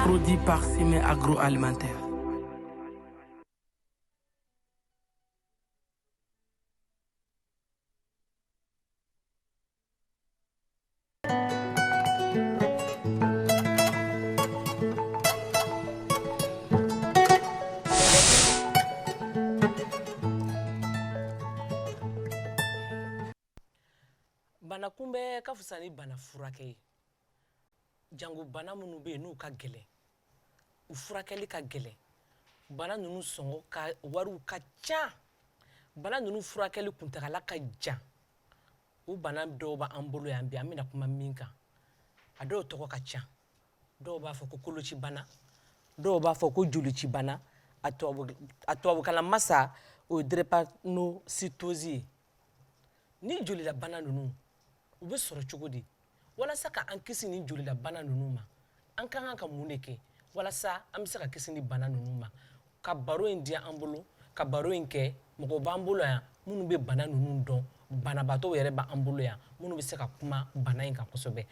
Produit par Simé Agroalimentaire. Bana kunbɛ ka fisa ni bana furakɛ ye. Jango bana minnu bɛ yen n'u ka gɛlɛn, u furakɛli ka gɛlɛn, bana ninnu sɔngɔ ka wariw ka ca, bana ninnu furakɛli kuntagala ka jan, o bana dɔw b'an bolo yan bi an bɛna kuma min kan, a dɔw tɔgɔ ka ca, dɔw b'a fɔ ko koloci bana, dɔw b'a fɔ ko jolici bana, a tubabukalan masa o ye drépanocytose ye. Ni jolila bana ninnu u bɛ sɔrɔ cogo di? Walasa ka an kisi ni jolila bana ninnu ma, an ka kan ka mun de kɛ walasa an bɛ se ka kisi ni bana ninnu ma? Ka baro in di an bolo, ka baro in kɛ mɔgɔ b'an bolo yan minnu bɛ bana ninnu dɔn, banabaatɔw yɛrɛ b'an bolo yan minnu bɛ se ka kuma bana in kan kosɛbɛ.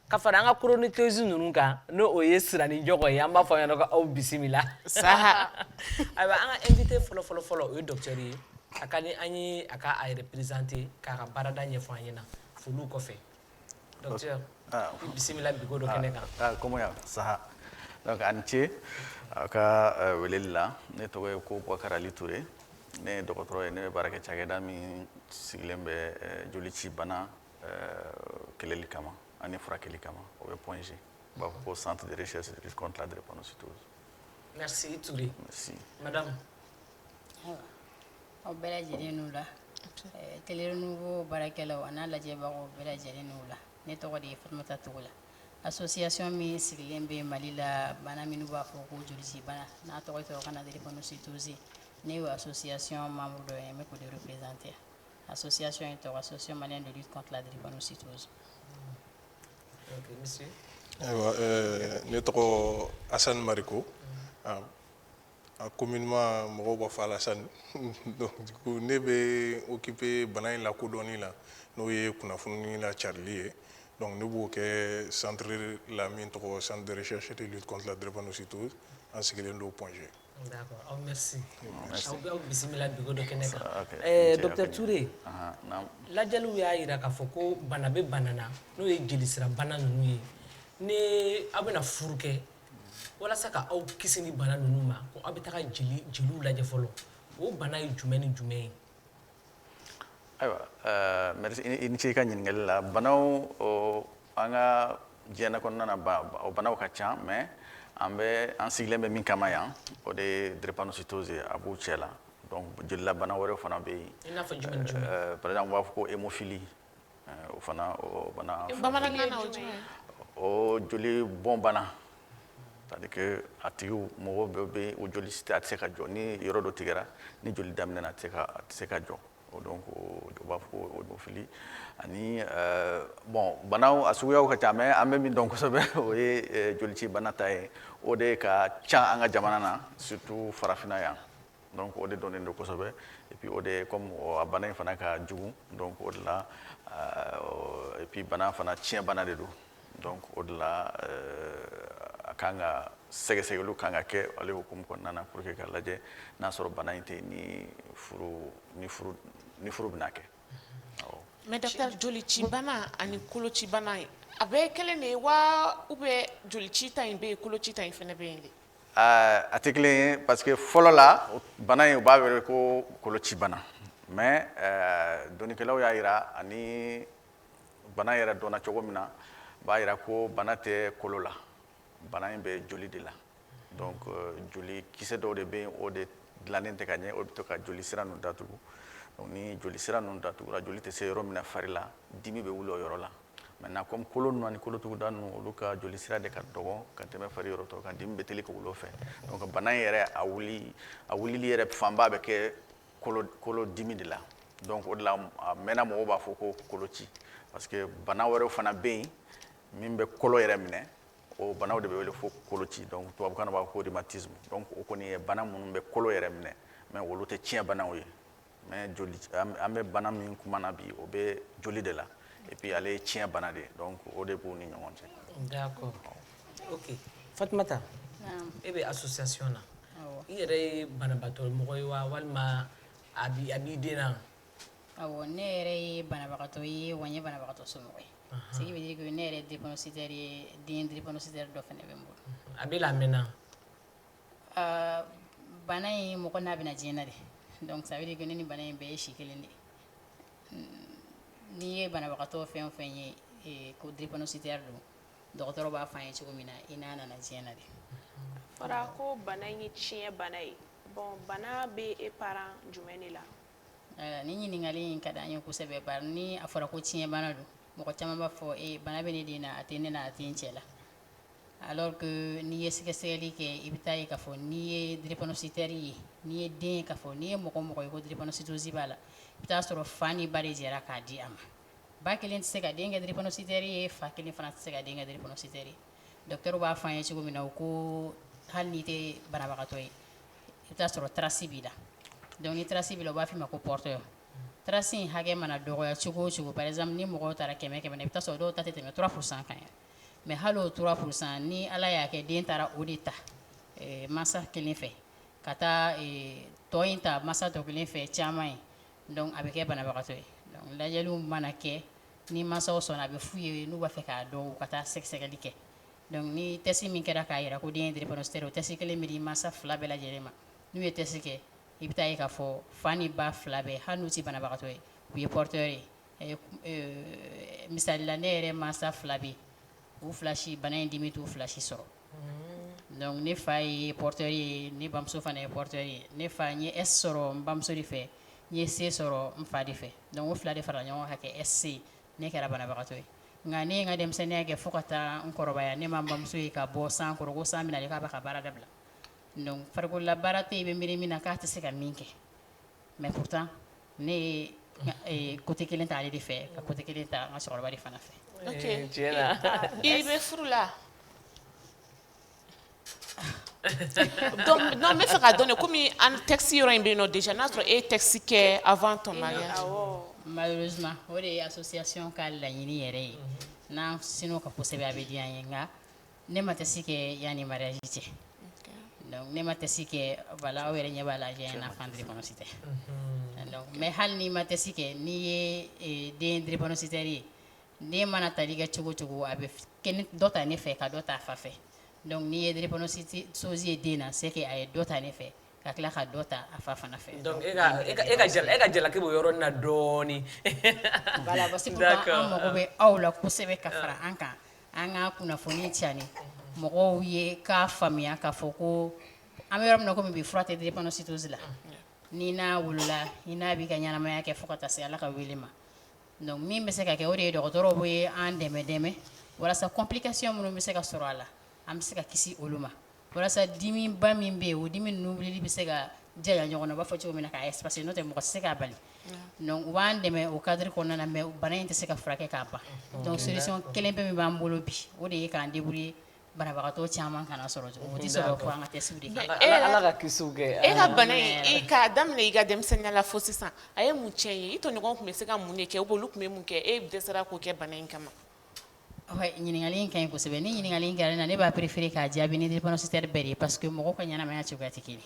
Ka fara an ka chroniqueuse ninnu kan n'o ye Sirani Jɔgɔ ye, an b'a fɔ a ɲɛna ko aw bisimila. Saha. Ayiwa an ka invité fɔlɔ o ye docteur ye. A ka di an ye a ka a représenter k'a ka baarada ɲɛfɔ an ɲɛna foliw kɔfɛ. Docteur, bisimila bi ko dɔ kɛnɛ kan. Comment ya? Saha. Donc a ni ce a ka weleli la, ne tɔgɔ ye ko Boubacar Ali Touré, ne ye dɔgɔtɔrɔ ye, ne bɛ baara kɛ cakɛda min sigilen bɛ jolici bana kɛlɛli kama ani furakɛli kama, o bɛ Point G. U b'a fɔ ko Centre de recherche de lutte contre la drépanocytose. Merci Touré. Merci. Madame. Aw bɛɛ lajɛlen n'u la. Télé Renouveau baarakɛlaw a n'a lajɛbagaw bɛɛ lajɛlen n'u la. Ne tɔgɔ de ye Fatumata Togola. Association min sigilen bɛ Mali la bana minnu b'a fɔ ko jolici bana n'a tɔgɔ ye tubabukan na drépanocytose. Ne y'o association membre dɔ ye, n bɛ k'o de représenter. Association in tɔgɔ Association malienne de lutte contre la drépanocytose. Ok, monsieur. Ayiwa, ne tɔgɔ Assane Mariko. Communément mɔgɔw b'a fɔ Alassane. Donc du coup ne bɛ occupé bana in lakodɔnni la n'o ye kunnafoni lacarili ye. Donc ne b'o kɛ centre la min tɔgɔ Centre de recherche de lutte contre la drépanocytose an sigilen don Point G. D'accord, aw merci. Aw bisimila bi ko dɔ kɛnɛ kan. Docteur Touré, lajɛliw y'a jira k'a fɔ ko bana bɛ bana na n'o ye jelisira bana ninnu ye. Ni aw bɛna furu kɛ walasa ka aw kisi ni bana ninnu ma, ko aw bɛ taga jeliw lajɛ fɔlɔ, o bana ye jumɛn ni jumɛn ye? Ayiwa, merci i ni ce i ka ɲininkali la. Banaw an ka diɲɛ kɔnɔna na o banaw ka ca, mais an sigilen bɛ min kama yan, o de ye drépanocytose a b'u cɛ la. Donc jelila bana wɛrɛw fana bɛ yen. I n'a fɔ jumɛn ni jumɛn? Par exemple, u b'a fɔ ko hémophilie, o fana o bana. Bamanankan na o jumɛn? O joli bɔn bana. C'est-à-dire que a tigiw mɔgɔw bɛɛ bɛ o joli a tɛ se ka jɔ ni yɔrɔ dɔ tigɛra ni joli daminɛna a tɛ se ka jɔ. Donc o b'a fɔ ko hémophilie ani bon banaw a suguyaw ka ca, mais an bɛ min dɔn kosɛbɛ o ye jolici bana ta ye, o de ka ca an ka jamana na surtout farafinna yan. Donc o de dɔnnen don kosɛbɛ, et puis o de comme a bana in fana ka jugu, donc o de la et puis bana fana tiɲɛ bana de don. Donc o de la a kan ka sɛgɛsɛgɛliw kan ka kɛ ale hukumu kɔnɔna na pour que ka lajɛ n'a sɔrɔ bana in tɛ ni furu bɛna kɛ. Mais docteur, jolici bana ani koloci bana a bɛɛ kelen de ye wa ou bien jolici ta in bɛ yen koloci ta in fana bɛ yen de? A tɛ kelen ye parce que fɔlɔ la bana in u b'a wele ko koloci bana, mais dɔnnikɛlaw y'a jira ani bana yɛrɛ dɔnna cogo min na b'a jira ko bana tɛ kolo la, bana in bɛ joli de la. Donc joli kisɛ dɔw de bɛ yen o de dilannen tɛ ka ɲɛ o bɛ to ka joli sira ninnu datugu donc ni joli sira ninnu datugura joli tɛ se yɔrɔ min na fari la dimi bɛ wuli o yɔrɔ la maintenant comme kolo ninnu ani kolotuguda ninnu olu ka joli sira de ka dɔgɔ ka tɛmɛ fari yɔrɔ tɔw kan dimi bɛ teli ka wuli o fɛ donc bana in yɛrɛ a wulili yɛrɛ fanba bɛ kɛ kolo dimi de la donc o de la a mɛnna mɔgɔw b'a fɔ ko koloci parce que bana wɛrɛw fana bɛ yen min bɛ kolo yɛrɛ minɛ o banaw de bɛ wele fo koloci donc tubabukan na b'a fɔ ko rhumatisme donc o kɔni ye bana minnu bɛ kolo yɛrɛ minɛ mais olu tɛ tiɲɛ banaw ye mais joli an bɛ bana min kuma na bi o bɛ joli de la et puis ale ye tiɲɛ bana de donc o de b'u ni ɲɔgɔn cɛ. D'accord. Ok. Fatumata. E bɛ association na. I yɛrɛ ye banabaatɔ mɔgɔ ye wa walima a b'i den na. Awɔ ne yɛrɛ ye banabagatɔ ye wa n ye banabagatɔ somɔgɔ ye. Ce qui veut dire que ne yɛrɛ drépanocytaire ye den drépanocytaire dɔ fɛnɛ bɛ n bolo. A bɛ la mɛnna. Bana in mɔgɔ n'a bɛna diɲɛ na de donc ça veut dire que ne ni bana in bɛɛ ye si kelen de n'i ye banabagatɔ fɛn o fɛn ye ko drépanocytaire don dɔgɔtɔrɔ b'a fɔ an ye cogo min na i n'a nana diɲɛ na de. Fɔra ko bana in ye tiɲɛ bana ye bon bana bɛ e parent jumɛn de la. Ni ɲininkali in ka di an ye kosɛbɛ bari ni a fɔra ko tiɲɛ bana don mɔgɔ caman b'a fɔ bana bɛ ne den na a tɛ ne na a tɛ n cɛ la alors que n'i ye sɛgɛsɛgɛli kɛ i bɛ taa ye k'a fɔ n'i ye drépanocytaire ye n'i ye den ye k'a fɔ n'i ye mɔgɔ ye ko drépanocytose b'a la i bɛ taa sɔrɔ fa ni ba de jɛra k'a di a ma ba kelen tɛ se ka den kɛ drépanocytaire ye fa kelen fana tɛ se ka den kɛ drépanocytaire ye docteur b'a fɔ an ye cogo min na o ko hali n'i tɛ banabagatɔ ye i bɛ taa sɔrɔ trace b'i la donc ni trace b'i la u b'a f'i ma ko porteur trace in hakɛ mana dɔgɔya cogo o cogo par exemple ni mɔgɔw taara 100 na i bɛ taa sɔrɔ dɔw ta tɛ tɛmɛ 3% kan yɛrɛ mais hali o 3% ni ala y'a kɛ den taara o de ta masa kelen fɛ ka taa tɔ in ta masa tɔ kelen fɛ caman ye donc a bɛ kɛ banabagatɔ ye donc lajɛliw mana kɛ ni masaw sɔnna a bɛ f'u ye n'u b'a fɛ k'a dɔn u ka taa sɛgɛsɛgɛli kɛ donc ni test min kɛra k'a yira ko den ye drépanocytaire o test kelen bɛ di masa fila bɛɛ lajɛlen ma n'u ye test kɛ i bɛ taa ye k'a fɔ fa ni ba fila bɛɛ hali n'u tɛ banabagatɔ ye u ye porteur ye misali la ne yɛrɛ masa fila bɛ yen u fila si bana in dimi t'u fila si sɔrɔ donc ne fa ye porteur ye ne bamuso fana ye porteur ye ne fa n ye S sɔrɔ n bamuso de fɛ n ye C sɔrɔ n fa de fɛ donc o fila de farala ɲɔgɔn kan ka kɛ SC ne kɛra banabagatɔ ye nka ne ye n ka denmisɛnninya kɛ fo ka taa n kɔrɔbaya ne ma n bamuso ye ka bɔ san kɔrɔ ko san bɛna k'a bɛ ka baara dabila donc farikolola baara tɛ yen i bɛ miiri min na k'a tɛ se ka min kɛ mais pourtant ne ye côté kelen ta ale de fɛ ka côté kelen ta n ka cɛkɔrɔba de fana fɛ. Ok. I bɛ furu la. Donc non n bɛ fɛ k'a dɔn de komi an texte yɔrɔ in bɛ yen nɔ déjà n'a sɔrɔ e ye texte kɛ avant ton mariage. Malheureusement o de ye association ka laɲini yɛrɛ ye n'an sin'o ka kosɛbɛ a bɛ diya n ye nka ne ma texte kɛ yanni mariage cɛ donc ne ma texte kɛ voilà aw yɛrɛ ɲɛ b'a la j'ai un enfant drépanocytaire donc mais hali n'i ma texte kɛ n'i ye den drépanocytaire ye den mana tali kɛ cogo o cogo a bɛ dɔ ta ne fɛ ka dɔ ta a fa fɛ donc n'i ye drépanocytose ye den na c'est que a ye dɔ ta ne fɛ ka tila ka dɔ ta a fa fana fɛ. donc e ka jalaki b'o yɔrɔ nin na dɔɔni. voilà parce que an mago bɛ aw la kosɛbɛ ka fara an kan an ka kunnafoni cani mɔgɔw ye k'a faamuya k'a fɔ ko an bɛ yɔrɔ min na komi bi fura tɛ drépanocytose la ni n'a wolola i n'a b'i ka ɲɛnamaya kɛ fo ka taa se ala ka wele ma donc min bɛ se ka kɛ o de ye dɔgɔtɔrɔw bɛ an dɛmɛ walasa complication minnu bɛ se ka sɔrɔ a la an bɛ se ka kisi olu ma walasa dimiba min bɛ yen o dimi ninnu wulili bɛ se ka janya ɲɔgɔn na u b'a fɔ cogo min na k'a espacer n'o tɛ mɔgɔ tɛ se k'a bali donc u b'an dɛmɛ o cadre kɔnɔna na mais bana in tɛ se ka furakɛ k'a ban donc solution kelen bɛ min b'an bolo bi o de ye k'an débrouiller banabagatɔ caman kana sɔrɔ o tɛ sɔrɔ fo an ka test de kɛ. ala ka kisiw kɛ. E ka bana in k'a daminɛ i ka denmisɛnninya la fo sisan a ye mun tiɲɛ ye i tɔɲɔgɔn tun bɛ se ka mun de kɛ ou bien olu tun bɛ mun kɛ e dɛsɛra k'o kɛ bana in kama. ɲininkali in ka ɲi kosɛbɛ ni ɲininkali in kɛra ne na ne b'a préféré k'a jaabi ni drépanocytaire bɛɛ de ye parce que mɔgɔw ka ɲɛnamaya cogoya tɛ kelen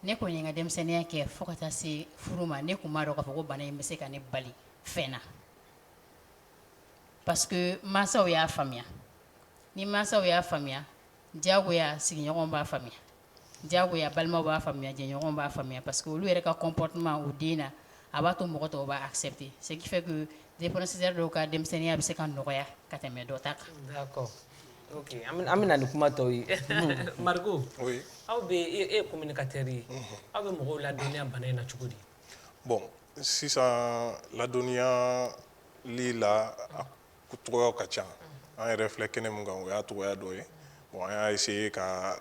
ne kɔni ye n ka denmisɛnninya kɛ fo ka taa se furu ma ne tun b'a dɔn k'a fɔ ko bana in bɛ se ka ne bali fɛn na parce que mansaw y'a faamuya ni mansaw y'a faamuya diyagoya sigiɲɔgɔnw b'a faamuya diyagoya balimaw b'a faamuya jɛɲɔgɔnw b'a faamuya parce que olu yɛrɛ ka comportement o den na a b'a to mɔgɔ tɔw b'a accepter ce qui fait que drépanocytaire dɔw ka denmisɛnninya bɛ se ka nɔgɔya ka tɛmɛ dɔ ta kan. D'accord. Ok, an bɛna ni kuma tɔw ye Margo Oui. aw bɛ e ye communicateur ye aw bɛ mɔgɔw ladɔnniya bana in na cogo di Bon, sisan ladɔnniyali la a cogoyaw ka ca an yɛrɛ filɛ kɛnɛ mun kan o y'a cogoya dɔ ye bon an y'a essayer ka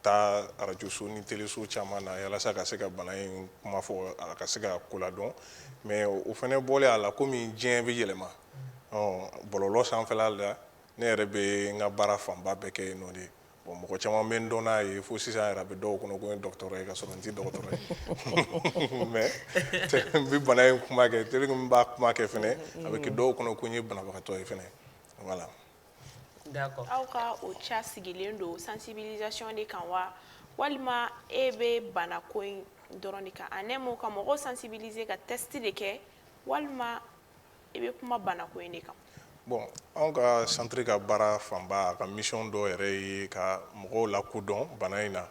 taa arajoso ni teleso caman na yalasa ka se ka bana in kuma fɔ a ka se ka ko ladɔn mais o fɛnɛ bɔlen a la komi diɲɛ bɛ yɛlɛma bɔlɔlɔ sanfɛla la ne yɛrɛ bɛ n ka baara fanba bɛɛ kɛ yen nɔ de bon mɔgɔ caman bɛ n dɔn n'a ye fo sisan yɛrɛ a bɛ dɔw kɔnɔ ko n ye dɔgɔtɔrɔ ye ka sɔrɔ n tɛ dɔgɔtɔrɔ ye mais n bɛ bana in kuma kɛ tellement que n b'a kuma kɛ fɛnɛ a bɛ kɛ dɔw kɔnɔ ko n ye banabagatɔ ye fɛnɛ voilà. D'accord. Aw ka o ca sigilen don sensibilisation de kan wa walima e bɛ bana ko in dɔrɔn de kan en un mot ka mɔgɔw sensibiliser ka test de kɛ walima e bɛ kuma bana ko in de kan. Bon anw ka centre ka baara fanba a ka mission dɔ yɛrɛ ye ka mɔgɔw lakodɔn bana in na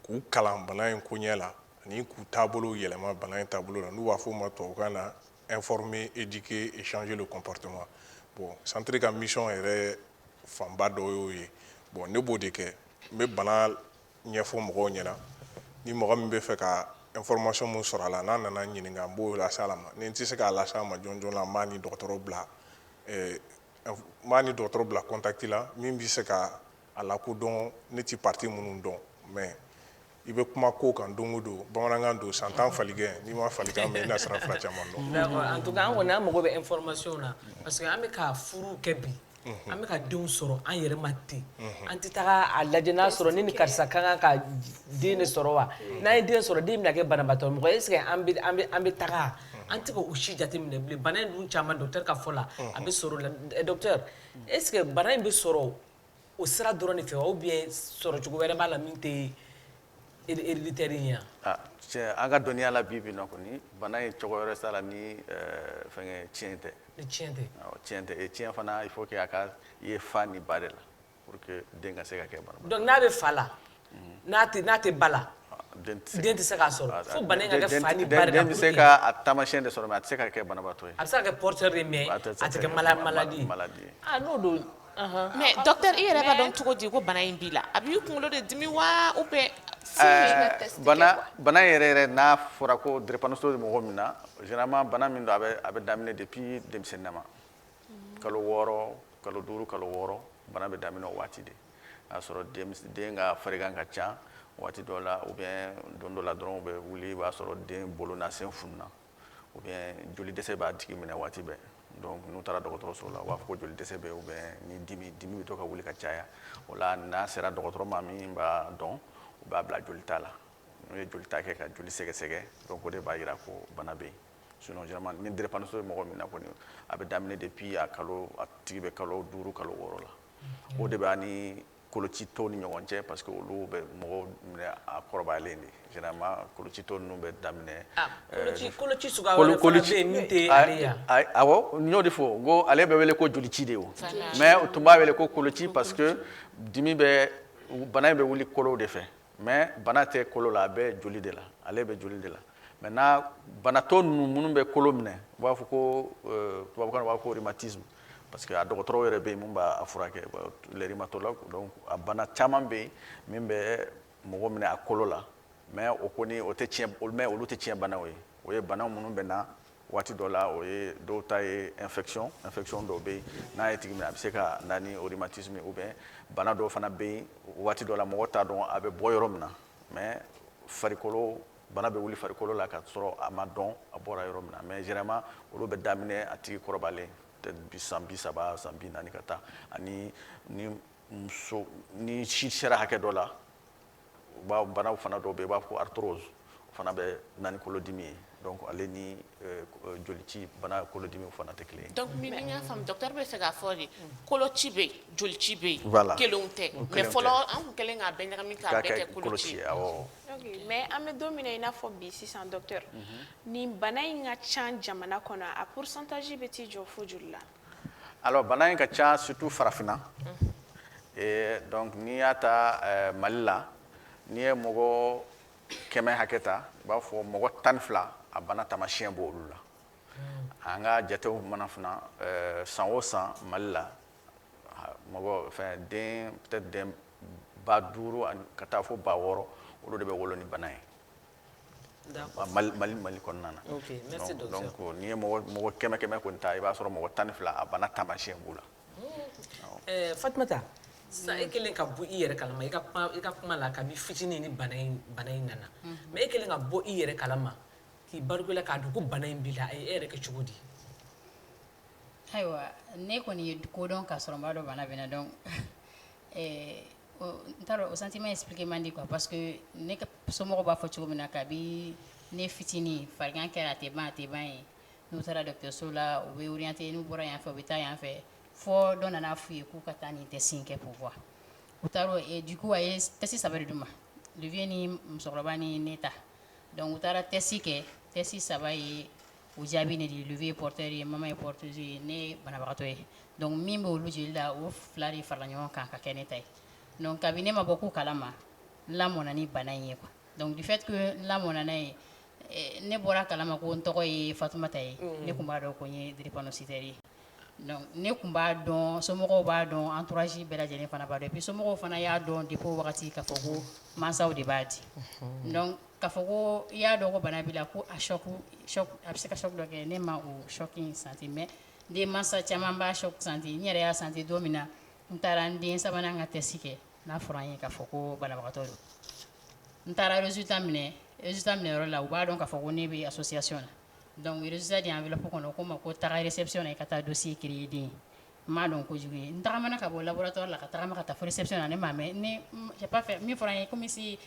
k'u kalan bana in koɲɛ la ani k'u taabolo yɛlɛma bana in taabolo la n'u b'a fɔ o ma tubabukan na informer éduquer et changer le comportement bon centre ka mission yɛrɛ fanba dɔ y'o ye bon ne b'o de kɛ n bɛ bana ɲɛfɔ mɔgɔw ɲɛna ni mɔgɔ min bɛ fɛ ka information mun sɔrɔ a la n'a nana n ɲininka n b'o lase a la ma ni n tɛ se k'a lase a ma jɔn jɔn na n b'a ni dɔgɔtɔrɔ bila contact la min bɛ se ka a lakodɔn ne ti parti minnu dɔn mais i bɛ kuma ko kan don o don bamanankan don san tan falikɛ n'i ma falikan mɛn i na sira fila caman dɔn. D'accord, en tout cas an kɔni an mago bɛ information na parce que an bɛ ka furu kɛ bi an bɛ ka denw sɔrɔ an yɛrɛ ma ten an tɛ taga a lajɛ n'a sɔrɔ ni karisa ka kan ka den de sɔrɔ wa n'an ye den sɔrɔ den bɛna kɛ banabaatɔ mɔgɔ est ce que an bɛ taga an tɛ ka o si jateminɛ bilen bana in dun caman docteur ka fɔ la a bɛ sɔrɔ la docteur est ce que bana in bɛ sɔrɔ o sira dɔrɔn de fɛ wa ou bien sɔrɔ cogo wɛrɛ b'a la min tɛ héréditaire in ye tiɲɛ an ka dɔnniya la bi bi in na kɔni bana in cogo wɛrɛ t'a la ni fɛngɛ tiɲɛ tɛ ni tiɲɛ tɛ tiɲɛ tɛ tiɲɛ fana il faut que a ka ye fa ni ba de la pour que den ka se ka kɛ banabaatɔ donc n'a bɛ fa la n'a tɛ ba la den tɛ se k'a sɔrɔ fo bana in ka kɛ fa ni ba de la den bɛ se ka taamasiyɛn de sɔrɔ mais a tɛ se ka kɛ banabaatɔ ye a bɛ se ka kɛ porteur de mais a tɛ kɛ maladie ye n'o don mais docteur i yɛrɛ b'a dɔn cogo di ko bana in b'i la a b'i kunkolo de dimi wa ou bien bana yɛrɛ yɛrɛ n'a fɔra ko drépanocytose bɛ mɔgɔ min na généralement bana min don a bɛ daminɛ depuis denmisɛnninya ma kalo 6 kalo 5 kalo 6 bana bɛ daminɛ o waati de a y'a sɔrɔ den ka farigan ka ca waati dɔ la ou bien don dɔ la dɔrɔn u bɛ wuli i b'a sɔrɔ den bolo n'a sen fununa ou bien joli dɛsɛ b'a tigi minɛ waati bɛɛ donc n'u taara dɔgɔtɔrɔso la u b'a fɔ ko joli dɛsɛ bɛ ou bien ni dimi bɛ to ka wuli ka caya o la n'a sera dɔgɔtɔrɔ ma min b'a dɔn u b'a bila jolita la n'u ye jolita kɛ ka joli sɛgɛsɛgɛ donc o de b'a jira ko bana bɛ yen sinon généralement ni drépanocytose bɛ mɔgɔ min na kɔni a bɛ daminɛ depuis a tigi bɛ kalo 5 kalo 6 la o de b'a ni koloci tɔw ni ɲɔgɔn cɛ parce que olu bɛ mɔgɔw minɛ a kɔrɔbayalen de généralement koloci tɔw ninnu bɛ daminɛ koloci suguya wɛrɛ fana bɛ yen min tɛ ale ye awɔ n y'o de fɔ n ko ale bɛ wele ko jolici de o mais tun b'a wele ko koloci parce que dimi bɛ bana in bɛ wuli kolow de fɛ mais bana tɛ kolo la a bɛ joli de la ale bɛ joli de la maintenant banatɔ ninnu minnu bɛ kolo minɛ u b'a fɔ ko tubabukan na u b'a fɔ ko rhumatisme parce que a dɔgɔtɔrɔw yɛrɛ bɛ yen mun b'a furakɛ les rhumatologues donc a bana caman bɛ yen min bɛ mɔgɔ minɛ a kolo la mais o kɔni o tɛ tiɲɛ mais olu tɛ tiɲɛ banaw ye o ye bana minnu bɛ na waati dɔ la o ye dɔw ta ye infection dɔw bɛ yen n'a ye tigi minɛ a bɛ se ka na ni rhumatisme ou bien bana dɔw fana bɛ yen waati dɔ la mɔgɔ t'a dɔn a bɛ bɔ yɔrɔ min na mais farikolo bana bɛ wuli farikolo la ka sɔrɔ a ma dɔn a bɔra yɔrɔ min na mais généralement olu bɛ daminɛ a tigi kɔrɔbalen san 30 san 40 ka taa ani ni si sera hakɛ dɔ la banaw fana dɔw bɛ yen i b'a fɔ ko arthrose o fana bɛ na ni kolodimi ye donc ale ni jolici bana kolodimi fana tɛ kelen ye. donc min y'a faamu docteur bɛ fɛ k'a fɔ de koloci bɛ yen jolici bɛ yen voilà kelenw tɛ mais fɔlɔ an tun kɛlen k'a bɛɛ ɲagami k'a bɛɛ kɛ koloci ye awɔ. ok mais an bɛ don min na i n'a fɔ bi sisan docteur nin bana in ka ca jamana kɔnɔ a pourcentage bɛ t'i jɔ fo joli la. alors bana in ka ca surtout farafinna donc n'i y'a ta Mali la n'i ye mɔgɔ 100 hakɛ ta i b'a fɔ mɔgɔ 12 a bana taamasiyɛn b'olu la an ka jatew mana fana san o san Mali la mɔgɔ fɛn den peut-être den 5,000 ka taa fo 6,000 olu de bɛ wolo ni bana ye. D'accord. Mali kɔnɔna na. Ok, merci docteur. Donc n'i ye mɔgɔ 100 kɔni ta i b'a sɔrɔ mɔgɔ 12 a bana taamasiyɛn b'u la. Fatumata, sisan e kɛlen ka bɔ i yɛrɛ kalama i ka kuma la kabi fitinin ni bana in nana mais e kɛlen ka bɔ i yɛrɛ kalama k'i barikula k'a dɔn ko bana in b'i la e yɛrɛ kɛ cogo di? Ayiwa ne kɔni ye ko dɔn k'a sɔrɔ n b'a dɔn bana bɛ na donc n t'a dɔn o sentiment expliquer man di quoi parce que ne ka somɔgɔw b'a fɔ cogo min na kabi ne fitinin farigan kɛra a tɛ ban ye n'u taara dɔgɔtɔrɔso la u bɛ orienter n'u bɔra yan fɛ u bɛ taa yan fɛ fɔ dɔ nana f'u ye k'u ka taa nin test in kɛ pour voir u taara du coup a ye test 3 de d'u ma le vieux ni musokɔrɔba ni ne ta donc u taara test kɛ test 3 ye o jaabi ne di le vieux porteur ye maman ye porteuse ye ne banabagatɔ ye donc min bɛ olu jeli la o 2 de farala ɲɔgɔn kan ka kɛ ne ta ye donc kabi ne ma bɔ k'u kalama n lamɔnna ni bana in ye quoi donc du fait que n lamɔnna n'a ye ne bɔra kalama ko n tɔgɔ ye Fatumata ye ne tun b'a dɔn ko n ye drépanocytaire ye donc ne tun b'a dɔn somɔgɔw b'a dɔn entourage bɛɛ lajɛlen fana b'a dɔn et puis somɔgɔw fana y'a dɔn depuis o wagati k'a fɔ ko mansaw de b'a di donc k'a fɔ ko i y'a dɔn ko bana b'i la ko a choc a bɛ se ka choc dɔ kɛ ne ma o choc in senti mais den mansa caman b'a choc senti n yɛrɛ y'a senti don min na n taara n den 3nan ka test kɛ n'a fɔra an ye k'a fɔ ko banabagatɔ don n taara résultat minɛ yɔrɔ la u b'a dɔn k'a fɔ ko ne bɛ association na donc résultat di enveloppe kɔnɔ ko ma ko taga réception na i ka taa dossier créer den n m'a dɔn kojugu ye n tagamana ka bɔ laboratoire la ka tagama ka taa fo réception na ne m'a mɛn ne j'ai pas fait min fɔra an ye comme si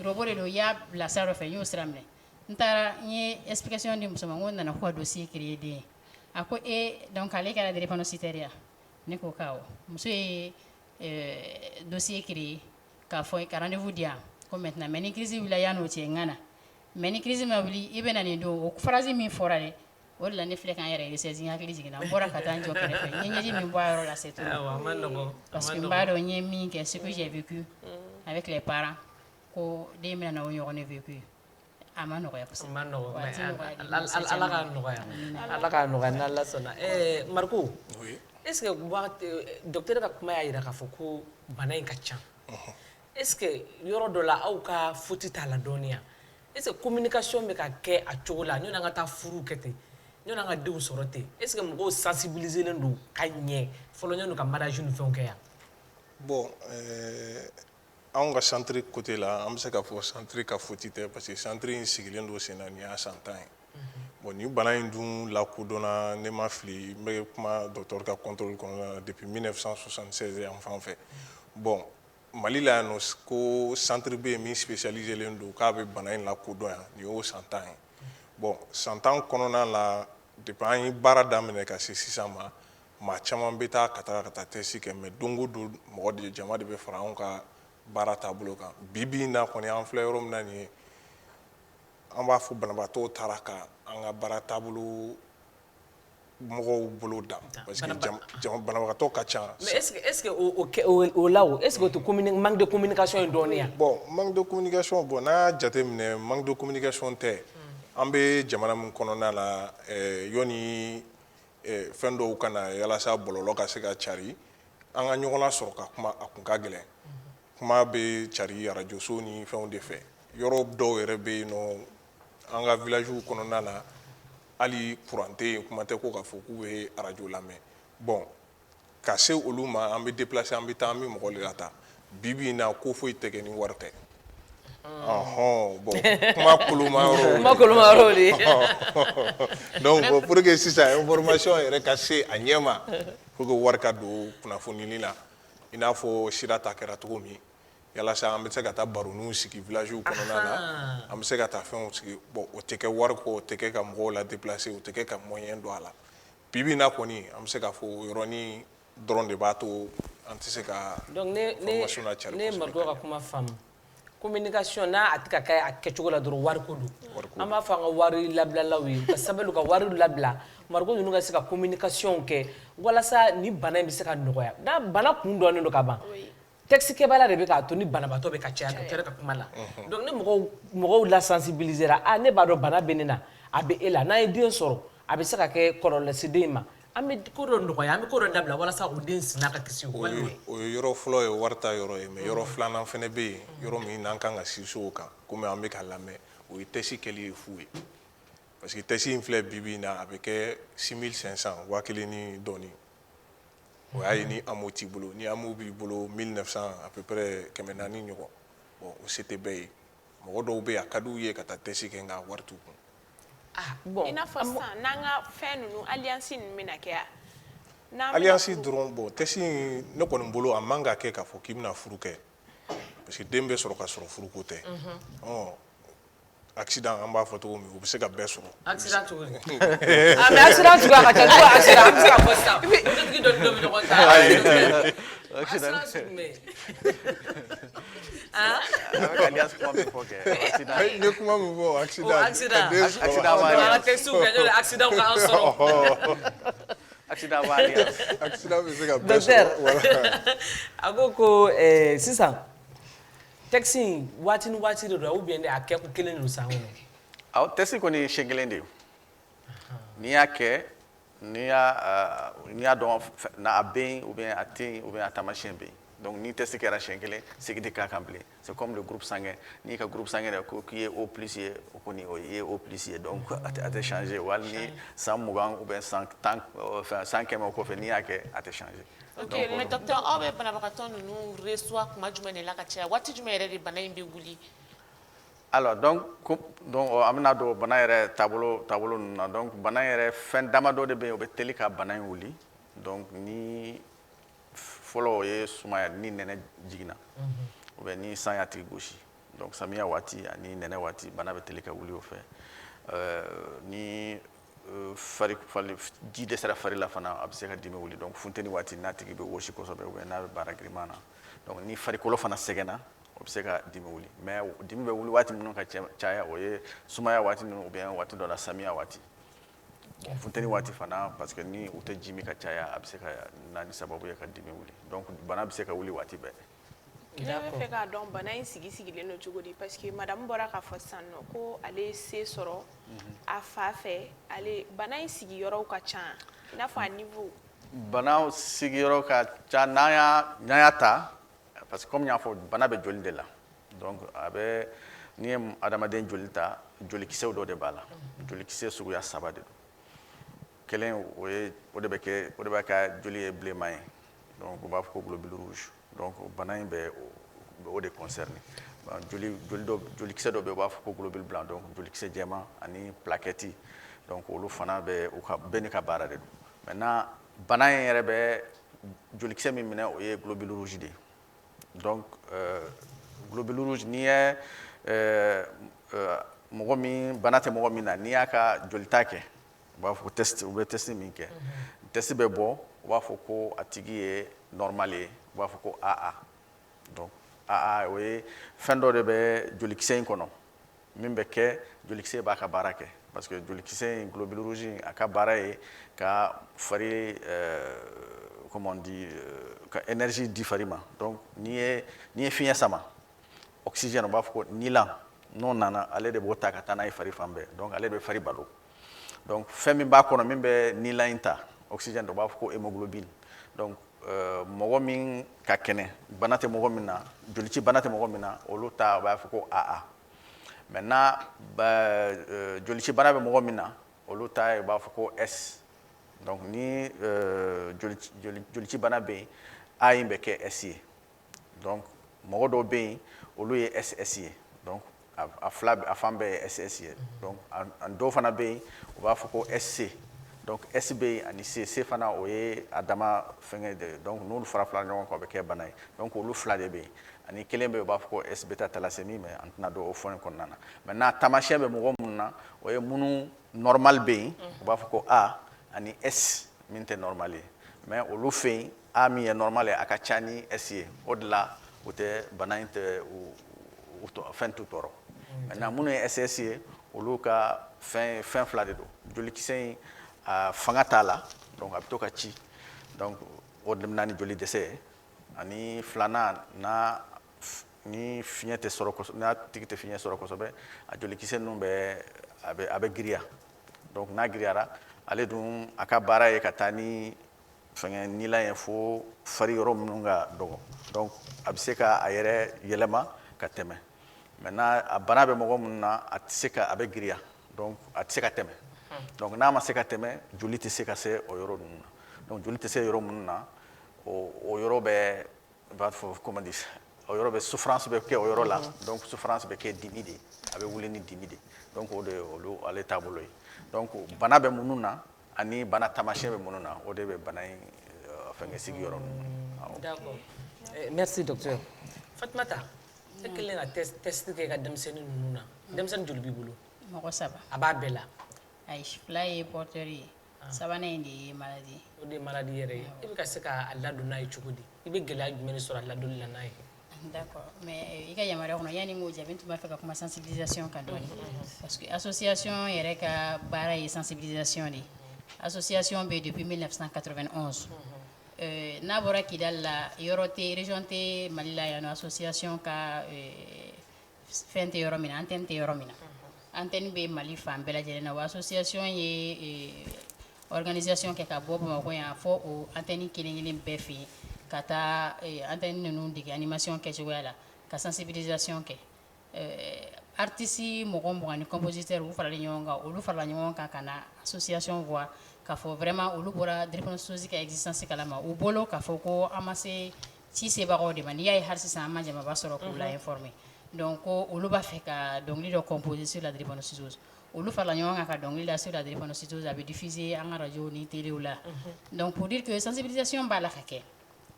robot de don i y'a bila sira dɔ fɛ n y'o sira minɛ n taara n ye explication di muso ma n ko n nana ko ka dossier créer den ye a ko donc ale kɛra drépanocytaire ya ne ko k'awɔ muso ye dossier créer k'a fɔ ka rendez-vous di yan ko maintenant mais ni crise wulila yan'o cɛ n ka na mais ni crise ma wuli i bɛ na nin don o phrase min fɔra dɛ o de la ne filɛ k'an yɛrɛ resɛsi n hakili jiginna n bɔra ka taa n jɔ kɛrɛfɛ n ye ɲɛji min bɔ a yɔrɔ la c'est tout parce que n b'a dɔn n ye min kɛ ce que j'ai vécu avec les parents ko den bɛna na o ɲɔgɔn vécu a ma nɔgɔya kosɛbɛ. A ma nɔgɔ mais Ala k'a nɔgɔya Ala k'a nɔgɔya n'Ala sɔnna Mariku est ce que docteur ka kuma y'a jira k'a fɔ ko bana in ka ca est ce que yɔrɔ dɔ la aw ka faute t'a la dɔɔni wa est ce que communication bɛ ka kɛ a cogo la ɲɔni an ka taa furu kɛ ten ɲɔni an ka denw sɔrɔ ten est ce que mɔgɔw sensibiliser len don ka ɲɛ fɔlɔ ɲɔni ka mariage ni fɛnw kɛ yan. Bon anw ka centre côté la an bɛ se k'a fɔ centre ka faute tɛ parce que centre in sigilen don sen na nin y'a san 10 ye bon ni bana in dun lakodɔnna ne ma fili n bɛ kuma docteur ka contrôle kɔnɔna na depuis 1976 yan fan fɛ bon Mali la yan nɔ ko centre bɛ yen min spécialisé len don k'a bɛ bana in lakodɔn yan nin y'o san 10 ye bon san 10 kɔnɔna la depuis an ye baara daminɛ ka se sisan ma maa caman bɛ taa ka taa test kɛ mais don o don mɔgɔ de jama de bɛ fara anw ka baara taabolo kan bi bi in na kɔni an filɛ yɔrɔ min na nin ye an b'a fɔ banabaatɔw taara ka an ka baara taabolo mɔgɔw bolo dan parce que banabagatɔ ka ca. Mais est ce que o la o est ce que o tɛ manque de communication in dɔɔni yan. Bon manque de communication bon n'a y'a jateminɛ manque de communication tɛ an bɛ jamana min kɔnɔna la yɔni fɛn dɔw ka na yalasa bɔlɔlɔ ka se ka cari an ka ɲɔgɔn lasɔrɔ ka kuma a kun ka gɛlɛn kuma bɛ cari arajoso ni fɛnw de fɛ yɔrɔ dɔw yɛrɛ bɛ yen nɔ an ka villagew kɔnɔna na hali courant tɛ yen kuma tɛ ko k'a fɔ k'u bɛ arajo lamɛn bon ka se olu ma an bɛ déplacer an bɛ taa an bɛ mɔgɔ de lata bi bi in na ko foyi tɛ kɛ ni wari tɛ bon kuma koloma yɔrɔ de ye donc bon pour que sisan information yɛrɛ ka se a ɲɛ ma pour que wari ka don kunnafonili la i n'a fɔ sira ta kɛra cogo min yalasa an bɛ se ka taa baroniw sigi villagew kɔnɔna na an bɛ se ka taa fɛnw sigi bon o tɛ kɛ wari kɔ o tɛ kɛ ka mɔgɔw la déplacer o tɛ kɛ ka moyen don a la bi bi in na kɔni an bɛ se k'a fɔ o yɔrɔnin dɔrɔn de b'a to an tɛ se ka formation na cari kosɛbɛ. Donc ne Mariku ka kuma faamu communication n'a a tɛ ka kɛ a kɛcogo la dɔrɔn wari ko don an b'a fɔ an ka wari labilalaw ye ka sabali ka wari labila Mariku ninnu ka se ka communication kɛ walasa ni bana in bɛ se ka nɔgɔya n'a bana kun dɔnnen don ka ban texte kɛbala de bɛ k'a to ni banabaatɔ bɛ ka caya docteur ka kuma la donc ni mɔgɔw la sensibiliser ne b'a dɔn bana bɛ ne na a bɛ e la n'a ye den sɔrɔ a bɛ se ka kɛ kɔlɔlɔ lase den ma an bɛ ko dɔ nɔgɔya an bɛ ko dɔ dabila walasa o den sina ka kisi o walima o ye yɔrɔ fɔlɔ ye wari ta yɔrɔ ye mais yɔrɔ filanan fɛnɛ bɛ yen yɔrɔ min n'an kan ka sinsin o kan komi an bɛ k'a lamɛn o ye tɛsi kɛli ye fu ye parce que tɛsi in filɛ bi in na a bɛ kɛ 6500 1000 ni dɔɔni o y'a ye ni AMO t'i bolo ni AMO b'i bolo 1900 à peu près 400 ɲɔgɔn bon o se tɛ bɛɛ ye mɔgɔ dɔw bɛ yen a ka d'u ye ka taa tɛsi kɛ nka wari t'u kun. bon i n'a fɔ sisan n'an ka fɛn ninnu alliance ninnu bɛna kɛ yan alliance dɔrɔn bon tɛsi in ne kɔni bolo a man ka kɛ k'a fɔ k'i bɛna furu kɛ parce que den bɛ sɔrɔ ka sɔrɔ furuko tɛ accident an b'a fɔ cogo min o bɛ se ka bɛɛ sɔrɔ accident cogo di mais accident cogo a ka ca cogo accident an bɛ se ka fɔ sisan dutigi dɔ bɛ ɲɔgɔn ta accident sugu jumɛn avec alliance kuma min fɔ kɛ accident ne kuma min fɔ accident accident b'a an tɛ siw kɛ n'o accident k'an sɔrɔ accident b'a alliance accident bɛ se ka bɛɛ sɔrɔ docteur a ko sisan taxi in waati ni waati de don ou bien a kɛ ko kelen de don san kɔnɔ awɔ tɛsi kɔni ye siɲɛ kelen de ye n'i y'a kɛ n'i y'a dɔn n'a bɛ yen ou bien a tɛ yen ou bien a taamasiyɛn bɛ yen donc ni test kɛra siɲɛ kelen segin tɛ k'a kan bilen c'est comme le groupe sanguin n'i ka groupe sanguin yɛrɛ ko k'i ye O+ ye o kɔni o ye O+ ye donc a tɛ changer wali ni san 20 ou bien san 10 san 100 o kɔfɛ n'i y'a kɛ a tɛ changer. ok mais docteur aw bɛ banabagatɔ ninnu reçoit kuma jumɛn de la ka caya waati jumɛn yɛrɛ de bana in bɛ wuli. alors donc an bɛna don bana yɛrɛ taabolo ninnu na donc bana yɛrɛ fɛn damadɔ de bɛ yen o bɛ teli ka bana in wuli donc ni fɔlɔ o ye sumaya ni nɛnɛ jiginna ou bien ni san y'a tigi gosi donc samiya waati ani nɛnɛ waati bana bɛ teli ka wuli o fɛ ni ji dɛsɛra fari la fana a bɛ se ka dimi wuli donc funteni waati n'a tigi bɛ wɔsi kosɛbɛ ou bien n'a bɛ baara giriman na donc ni farikolo fana sɛgɛnna o bɛ se ka dimi wuli mais dimi bɛ wuli waati minnu ka caya o ye sumaya waati ninnu ou bien waati dɔ la samiya waati funteni waati fana parce que ni u tɛ ji min ka caya a bɛ se ka na ni sababu ye ka dimi wuli donc bana bɛ se ka wuli waati bɛɛ. ne bɛ fɛ k'a dɔn bana in sigilen don cogo di parce que madame bɔra k'a fɔ sisan nɔ ko ale se sɔrɔ a fa fɛ bana in sigiyɔrɔw ka ca i n'a fɔ a niveau. banaw sigiyɔrɔ ka ca n'an y'a ta parce que comme n y'a fɔ bana bɛ joli de la donc n'i ye adamaden joli ta jolikisɛw dɔ de b'a la jolikisɛ suguya 3 de don kelen o de bɛ kɛ joli ye bilenman ye donc u b'a fɔ ko globule rouge donc bana in bɛ o de concerné jolikisɛ dɔ bɛ yen u b'a fɔ ko globule blanc donc jolikisɛ jɛman ani plaquette donc olu fana bɛɛ ni ka baara de don maintenant bana in yɛrɛ bɛ jolikisɛ min minɛ o ye globule rouge de ye donc globule rouge n'i ye mɔgɔ min bana tɛ mɔgɔ min na n'i y'a ka jolita kɛ u b'a fɔ ko test u bɛ test min kɛ test bɛ bɔ u b'a fɔ ko a tigi ye normal ye u b'a fɔ ko AA donc AA o ye fɛn dɔ de bɛ jolikisɛ in kɔnɔ min bɛ kɛ jolikisɛ b'a ka baara kɛ parce que jolikisɛ in globule rouge a ka baara ye ka fari comment on dit ka énergie di fari ma donc n'i ye fiɲɛ sama oxygène u b'a fɔ ko nilan n'o nana ale de b'o ta ka taa n'a ye fari fan bɛɛ donc ale de bɛ fari balo donc fɛn min b'a kɔnɔ min bɛ nilan in ta oxygène u b'a fɔ ko hémoglobine donc mɔgɔ min ka kɛnɛ bana tɛ mɔgɔ min na jolici bana tɛ mɔgɔ min na olu ta u b'a fɔ ko AA maintenant jolici bana bɛ mɔgɔ min na olu ta u b'a fɔ ko S donc ni jolici bana bɛ yen A in bɛ kɛ S ye donc mɔgɔ dɔw bɛ yen olu ye SS ye donc a fan bɛɛ ye SS ye donc a dɔw fana bɛ yen u b'a fɔ ko SC donc S bɛ yen ani C fana o ye a dama fɛngɛ de donc n'olu fara ɲɔgɔn kan o bɛ kɛ bana ye donc olu 2 de bɛ yen ani kelen bɛ yen u b'a fɔ ko S beta thalassémie mais an tɛna don o fɔ in kɔnɔna na maintenant taamasiyɛn bɛ mɔgɔ minnu na o ye minnu normal bɛ yen u b'a fɔ ko A ani S min tɛ normal ye mais olu fɛ yen A min ye normal ye a ka ca ni S ye o de la o tɛ bana in tɛ fɛn t'u tɔɔrɔ maintenant minnu ye SS ye olu ka fɛn 2 de don jolikisɛ in fanga t'a la donc a bɛ to ka ci donc o de bɛ na ni joli dɛsɛ ye ani 2nan ni fiɲɛ tɛ sɔrɔ kosɛbɛ n'a tigi tɛ fiɲɛ sɔrɔ kosɛbɛ a jolikisɛ ninnu a bɛ giriya donc n'a giriyara ale dun a ka baara ye ka taa ni fɛngɛ nila ye fo fari yɔrɔ minnu ka dɔgɔ donc a bɛ se ka a yɛrɛ yɛlɛma ka tɛmɛ maintenant a bana bɛ mɔgɔ minnu na a tɛ se ka a bɛ giriya donc a tɛ se ka tɛmɛ donc n'a ma se ka tɛmɛ joli tɛ se ka se o yɔrɔ ninnu na donc joli tɛ se yɔrɔ minnu na o yɔrɔ bɛ va fɔ comment dire o yɔrɔ bɛ souffrance bɛ kɛ o yɔrɔ la donc souffrance bɛ kɛ dimi de a bɛ wuli ni dimi de donc o de ye olu ale taabolo ye donc bana bɛ minnu na ani bana taamasiyɛn bɛ minnu na o de bɛ bana in fɛngɛ sigiyɔrɔ ninnu na. D'accord. Merci docteur. Fatumata e kɛlen ka test kɛ ka denmisɛnnin ninnu na denmisɛnnin joli b'i bolo? Mɔgɔ 7. A b'a bɛɛ la? Ayi, 2 ye porteur ye 3nan in de ye maladie. O de ye maladie yɛrɛ ye. E bɛ ka se k'a ladon n'a ye cogo di? I bɛ gɛlɛya jumɛn de sɔrɔ a ladonni la n'a ye? D'accord, mais i ka yamaruya kɔnɔ yani n k'o jaabi n tun b'a fɛ ka kuma sensibilisation kan dɔɔni parce que association yɛrɛ ka baara ye sensibilisation de ye. Association bɛ depuis 1991. N'a bɔra Kidali la yɔrɔ tɛ région tɛ Mali la yan nɔ association ka fɛn tɛ yɔrɔ min na antenne tɛ yɔrɔ min na antenne bɛ Mali fan bɛɛ lajɛlen na wa association ye organisation kɛ ka bɔ Bamakɔ yan fɔ o antenne kelen-kelen bɛɛ fɛ yen ka taa antenne ninnu dege animation kɛcogoya la ka sensibilisation kɛ artiste mɔgɔ 20 ni compositeur olu farala ɲɔgɔn kan ka na association voix k'a fɔ vraiment olu bɔra drépanocytose ka existence kalama u bolo k'a fɔ ko an ma se ci sebagaw de ma n'i y'a ye hali sisan an ma jamaba sɔrɔ k'u la informer donc ko olu b'a fɛ ka dɔnkili dɔ composer sur la drépanocytose olu farala ɲɔgɔn kan ka dɔnkili la sur la drépanocytose a bɛ diffuser an ka radio ni téléw la donc pour dire que sensibilisation b'a la ka kɛ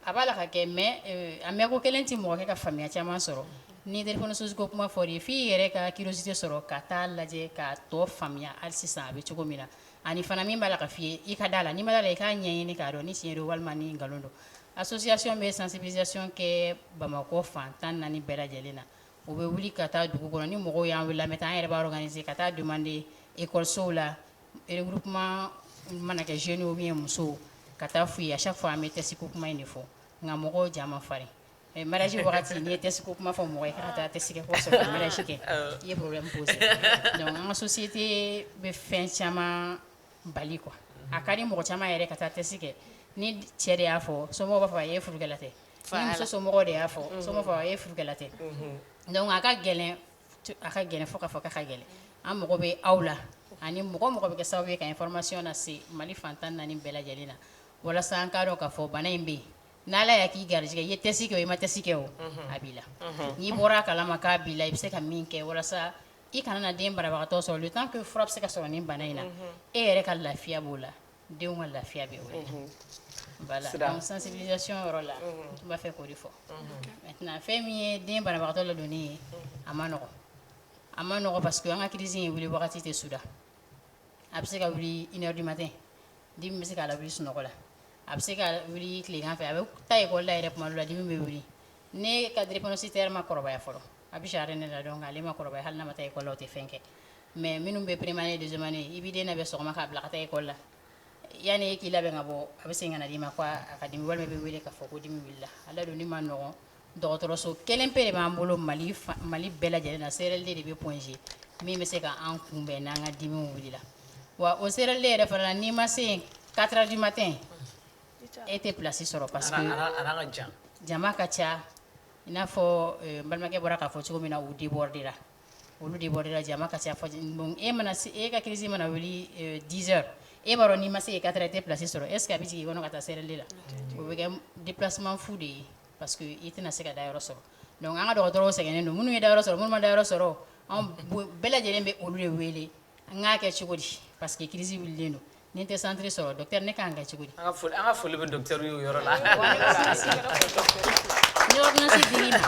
a b'a la ka kɛ mais a mɛko kelen tɛ mɔgɔ kɛ ka faamuya caman sɔrɔ ni drépanocytose ko kuma fɔra i ye f'i yɛrɛ ka curiosité sɔrɔ ka taa lajɛ ka tɔ faamuya hali sisan a bɛ cogo min na ani fana min b'a la ka f'i ye i ka da la n'i ma da la i k'a ɲɛɲini k'a dɔn ni tiɲɛ don walima ni nkalon don association bɛ sensibilisation kɛ Bamakɔ fan 14 bɛɛ lajɛlen na u bɛ wuli ka taa dugu kɔnɔ ni mɔgɔw y'an wele lamɛn an yɛrɛ b'a organiser ka taa demander écolesow la regroupement mana kɛ jeunes ou bien musow ka taa f'u ye à chaque fois an bɛ test ko kuma in de fɔ nka mɔgɔw ja ma farin mariage wagati n'i ye test ko kuma fɔ mɔgɔ ye ka taa test kɛ ko sɔrɔ ka mariage kɛ i ye problème posé donc an ka société bɛ fɛn caman bali quoi a ka di mɔgɔ caman yɛrɛ ka taa test kɛ ni cɛ de y'a fɔ somɔgɔw b'a fɔ a ye furukɛla tɛ ni muso somɔgɔw de y'a fɔ somɔgɔw b'a fɔ a ye furukɛla tɛ donc a ka gɛlɛn fo k'a fɔ k'a ka gɛlɛn an mago bɛ aw la ani mɔgɔ bɛ kɛ sababu ye ka information lase Mali fan 14 bɛɛ lajɛlen na walasa an k'a dɔn k'a fɔ bana in bɛ yen n'Ala y'a k'i garijɛgɛ i ye test kɛ o i ma test kɛ o a b'i la n'i bɔra a kalama k'a b'i la i bɛ se ka min kɛ walasa i kana na den banabagatɔ sɔrɔ le temps que fura bɛ se ka sɔrɔ nin bana in na e yɛrɛ ka lafiya b'o la denw ka lafiya bɛ o la voilà donc sensibilisation yɔrɔ la n tun b'a fɛ k'o de fɔ maintenant fɛn min ye den banabagatɔ ladonni ye a ma nɔgɔ parce que an ka crise in wuli wagati tɛ suda a bɛ se ka wuli 1 heure du matin dimi bɛ se k'a lawuli sunɔgɔ la a bɛ se ka wuli tilegan fɛ a bɛ taa école la yɛrɛ kuma dɔ la dimi bɛ wuli ne ka drépanocytaire ma kɔrɔbaya fɔlɔ a bɛ charré ne la donc ale ma kɔrɔbaya hali n'a ma taa école la o tɛ fɛn kɛ mais minnu bɛ première année deuxième année i b'i den labɛn sɔgɔma k'a bila ka taa école la yanni e k'i labɛn ka bɔ a bɛ segin ka na d'i ma ko a ka dimi walima i bɛ wele k'a fɔ ko dimi wulila a ladonni ma nɔgɔn dɔgɔtɔrɔso kelen pe de b'an bolo Mali bɛɛ lajɛlen na CRLD de bɛ Point G min bɛ se ka an kunbɛn n'an ka dimiw wulila wa o CRLD yɛrɛ fana n'i ma se yen 4 heures du matin e tɛ place sɔrɔ parce que jama ka ca i n'a fɔ n balimakɛ bɔra k'a fɔ cogo min na olu débordera jama ka ca donc e ka crise mana wuli 10 heures e b'a dɔn n'i ma se yen 4 heures e tɛ place sɔrɔ est ce que a bɛ jigin i kɔnɔ ka taa CRLD la o bɛ kɛ déplacement fou de ye parce que i tɛna se ka dayɔrɔ sɔrɔ donc an ka dɔgɔtɔrɔw sɛgɛnnen don minnu ye dayɔrɔ sɔrɔ minnu ma dayɔrɔ sɔrɔ an bɛɛ lajɛlen bɛ olu de wele an k'a kɛ cogo di parce que crise wulilen don ni tɛ centre sɔrɔ docteur ne kan kɛ cogo di an ka foli bɛ docteur ye o yɔrɔ la ni ordonnance dir'i ma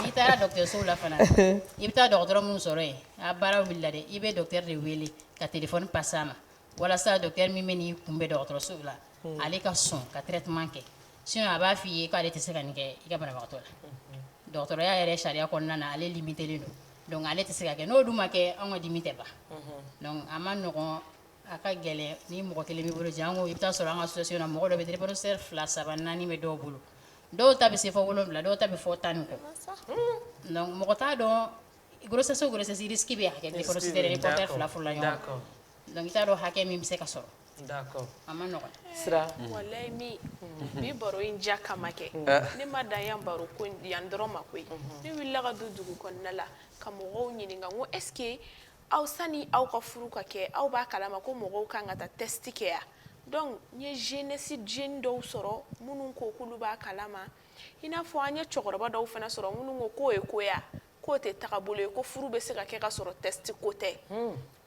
n'i taara dɔgɔtɔrɔsow la fana i bɛ taa dɔgɔtɔrɔ minnu sɔrɔ yen a baara wulila dɛ i bɛ docteur de wele ka téléphone passer a ma walasa docteur min bɛ n'i kunbɛn dɔgɔtɔrɔso la ale ka sɔn ka traitement kɛ sinon a b'a f'i ye k'ale tɛ se ka nin kɛ i ka banabagatɔ la dɔgɔtɔrɔya yɛrɛ sariya kɔnɔna na ale limitelen don donc ale tɛ se ka kɛ n'o dun ma kɛ anw ka dimi tɛ ban donc a ma nɔgɔn a ka gɛlɛn ni mɔgɔ kelen b'i bolo jango i bɛ taa sɔrɔ an ka association na mɔgɔ dɔ bɛ drépanocytaire 2 3 4 bɛ dɔw bolo dɔw ta bɛ se fɔ 7 dɔw ta bɛ fɔ 10 ni kɔ donc mɔgɔ t'a dɔn grossesse risque bɛ hakɛ drépanocytaire ni porteur 2 furula ɲɔgɔn donc i t'a dɔn hakɛ min bɛ se ka sɔrɔ d'accord a ma nɔgɔn sira wallahi mi bi baro in ja kama kɛ ne ma dan yan baro ko yan dɔrɔn ma koyi ne wulila ka don dugu kɔnɔna la ka mɔgɔw ɲininka n ko est ce que aw sani aw ka furu ka kɛ aw b'a kalama ko mɔgɔw kan ka taa test kɛ ya donc n ye jeunesse jeune dɔw sɔrɔ minnu ko k'olu b'a kalama i n'a fɔ an ye cɛkɔrɔba dɔw fana sɔrɔ minnu ko k'o ye koya k'o tɛ tagabolo ye ko furu bɛ se ka kɛ ka sɔrɔ test ko tɛ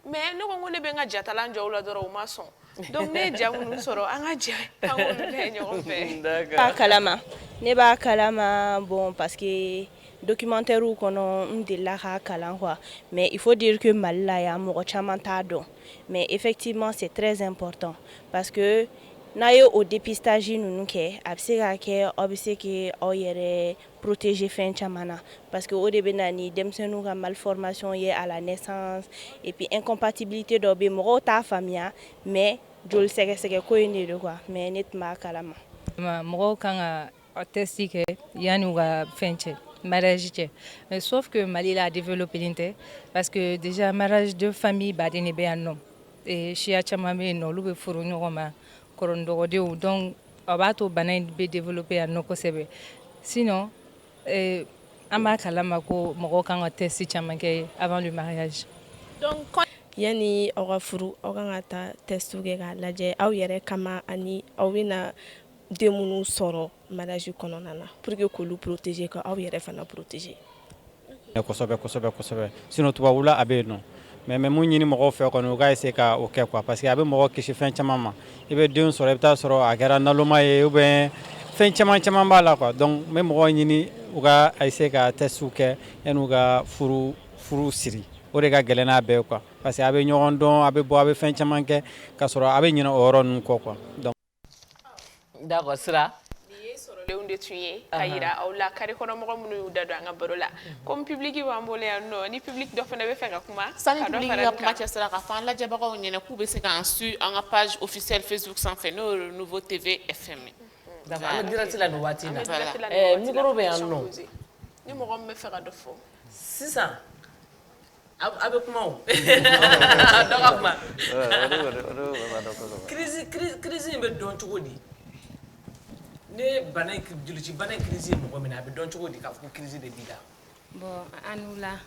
mais ne ko ne bɛ n ka jatalan jɔ u la dɔrɔn u ma sɔn donc ne ye ja minnu sɔrɔ an ka jɛ an k'olu kɛ ɲɔgɔn fɛ. Ne b'a kalama bon parce que documentaire kɔnɔ n delila k'a kalan quoi mais il faut dire que Mali la yan mɔgɔ caman t'a dɔn mais effectivement c'est très important parce que n'a ye o dépistage ninnu kɛ a bɛ se ka kɛ aw bɛ se que aw yɛrɛ protéger fɛn caman na parce que o de bɛ na ni denmisɛnninw ka malformation ye à la naissance et puis incompatibilité dɔ bɛ yen mɔgɔw t'a faamuya mais joli sɛgɛsɛgɛ ko in de don quoi mais ne tun b'a kalama. Mɔgɔw kan ka test kɛ yanni u ka fɛn cɛ mariage cɛ mais sauf que Mali la a développé tɛ parce que déjà mariage de famille baden de bɛ yan nɔ siya caman bɛ yen nɔ olu bɛ furu ɲɔgɔn ma kɔrɔ dɔgɔdenw donc a b'a to bana in bɛ développé yan nɔ kosɛbɛ sinon an b'a kalama ko mɔgɔw kan ka test caman kɛ avant le mariage. donc yani aw ka furu aw kan ka taa test kɛ k'a lajɛ aw yɛrɛ kama ani aw bɛna den minnu sɔrɔ mariage kɔnɔna na pour que k'olu protéger ka aw yɛrɛ fana protéger. kosɛbɛ sinon tubabula a bɛ yen nɔ mais mun ɲini mɔgɔw fɛ kɔni u ka essayer ka o kɛ quoi parce que a bɛ mɔgɔ kisi fɛn caman ma i bɛ den sɔrɔ i bɛ taa sɔrɔ a kɛra naloma ye ou bien fɛn caman b'a la quoi donc n bɛ mɔgɔw ɲini u ka essayer ka testiw kɛ yanni u ka furu siri o de ka gɛlɛn n'a bɛɛ quoi parce que a bɛ ɲɔgɔn dɔn a bɛ bɔ a bɛ fɛn caman kɛ ka sɔrɔ a bɛ ɲinɛ o yɔrɔ ninnu kɔ quoi donc. d'accord sira. sɔrɔlenw de tun ye ka yira aw la kare kɔnɔ mɔgɔ minnu y'u da don an ka baro la comme public b'an bolo yan nɔ ni public dɔ fana bɛ fɛ ka kuma sani public ka kuma cɛ sira k'a fɔ an lajɛbagaw ɲɛna k'u bɛ se k'an su an ka page officielle Facebook sanfɛ n'o ye Nouveau TV FM. d'accord an bɛ direct la nin waati in na micro bɛ yan nɔ ni mɔgɔ min bɛ fɛ ka dɔ fɔ sisan a bɛ kuma o dɔ ka kuma crise in bɛ dɔn cogo di ne bana jolici bana crise ye mɔgɔ min na a bɛ dɔn cogo di k'a fɔ ko crise de b'i la. bon an la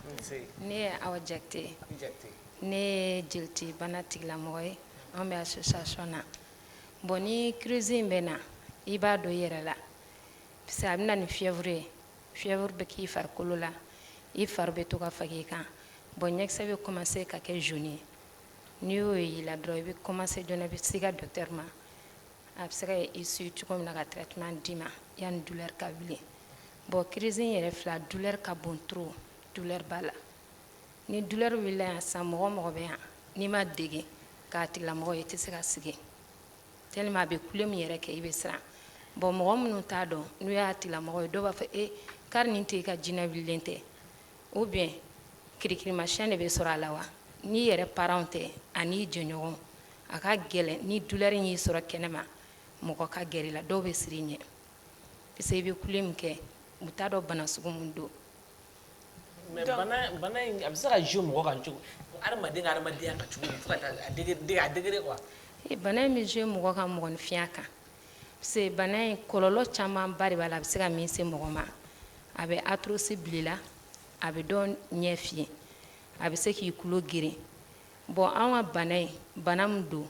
ne ye Awa Jakite ne ye jolici bana tigilamɔgɔ ye an bɛ association na bon ni crise in bɛ na i b'a dɔn i yɛrɛ la parce que a bɛ na ni fièvre ye fièvre bɛ k'i farikolo la i fari bɛ to ka fagin i kan bon ɲɛkisɛ bɛ commencer ka kɛ jaune ye n'i y'o ye i la dɔrɔn i bɛ commencer joona i bɛ se ka docteur ma a bɛ se ka i suit cogo min na ka traitement d'i ma yanni douleur ka wuli bon crise in yɛrɛ filɛ douleur ka bon trop douleur b'a la ni douleur wulila yan sisan mɔgɔ mɔgɔ bɛ yan n'i ma dege k'a tigilamɔgɔ ye i tɛ se ka sigi tellement a bɛ kule min yɛrɛ kɛ i bɛ siran bon mɔgɔ minnu t'a dɔn n'u y'a tigilamɔgɔ ye dɔw b'a fɔ kari nin tɛ i ka jinɛ wulilen tɛ ou bien kirikirimasiyɛn de bɛ sɔrɔ a la wa n'i yɛrɛ parents tɛ ani jɛɲɔgɔn a ka gɛlɛn ni douleur in y'i sɔrɔ kɛnɛma mɔgɔ ka gɛrɛ i la dɔw bɛ siri ɲɛ parce que i bɛ kule min kɛ u t'a dɔn bana sugu min don. mais bana in a bɛ se ka jouer mɔgɔ kan cogo adamaden ka adamadenya kan cogo fo ka taa a degré quoi. bana in bɛ jouer mɔgɔ kan mɔgɔninfinya kan parce que bana in kɔlɔlɔ camanba de b'a la a bɛ se ka min se mɔgɔ ma a bɛ atroce bila i la a bɛ dɔw ɲɛ fiyɛ a bɛ se k'i kulo geren bon an ka bana in bana min don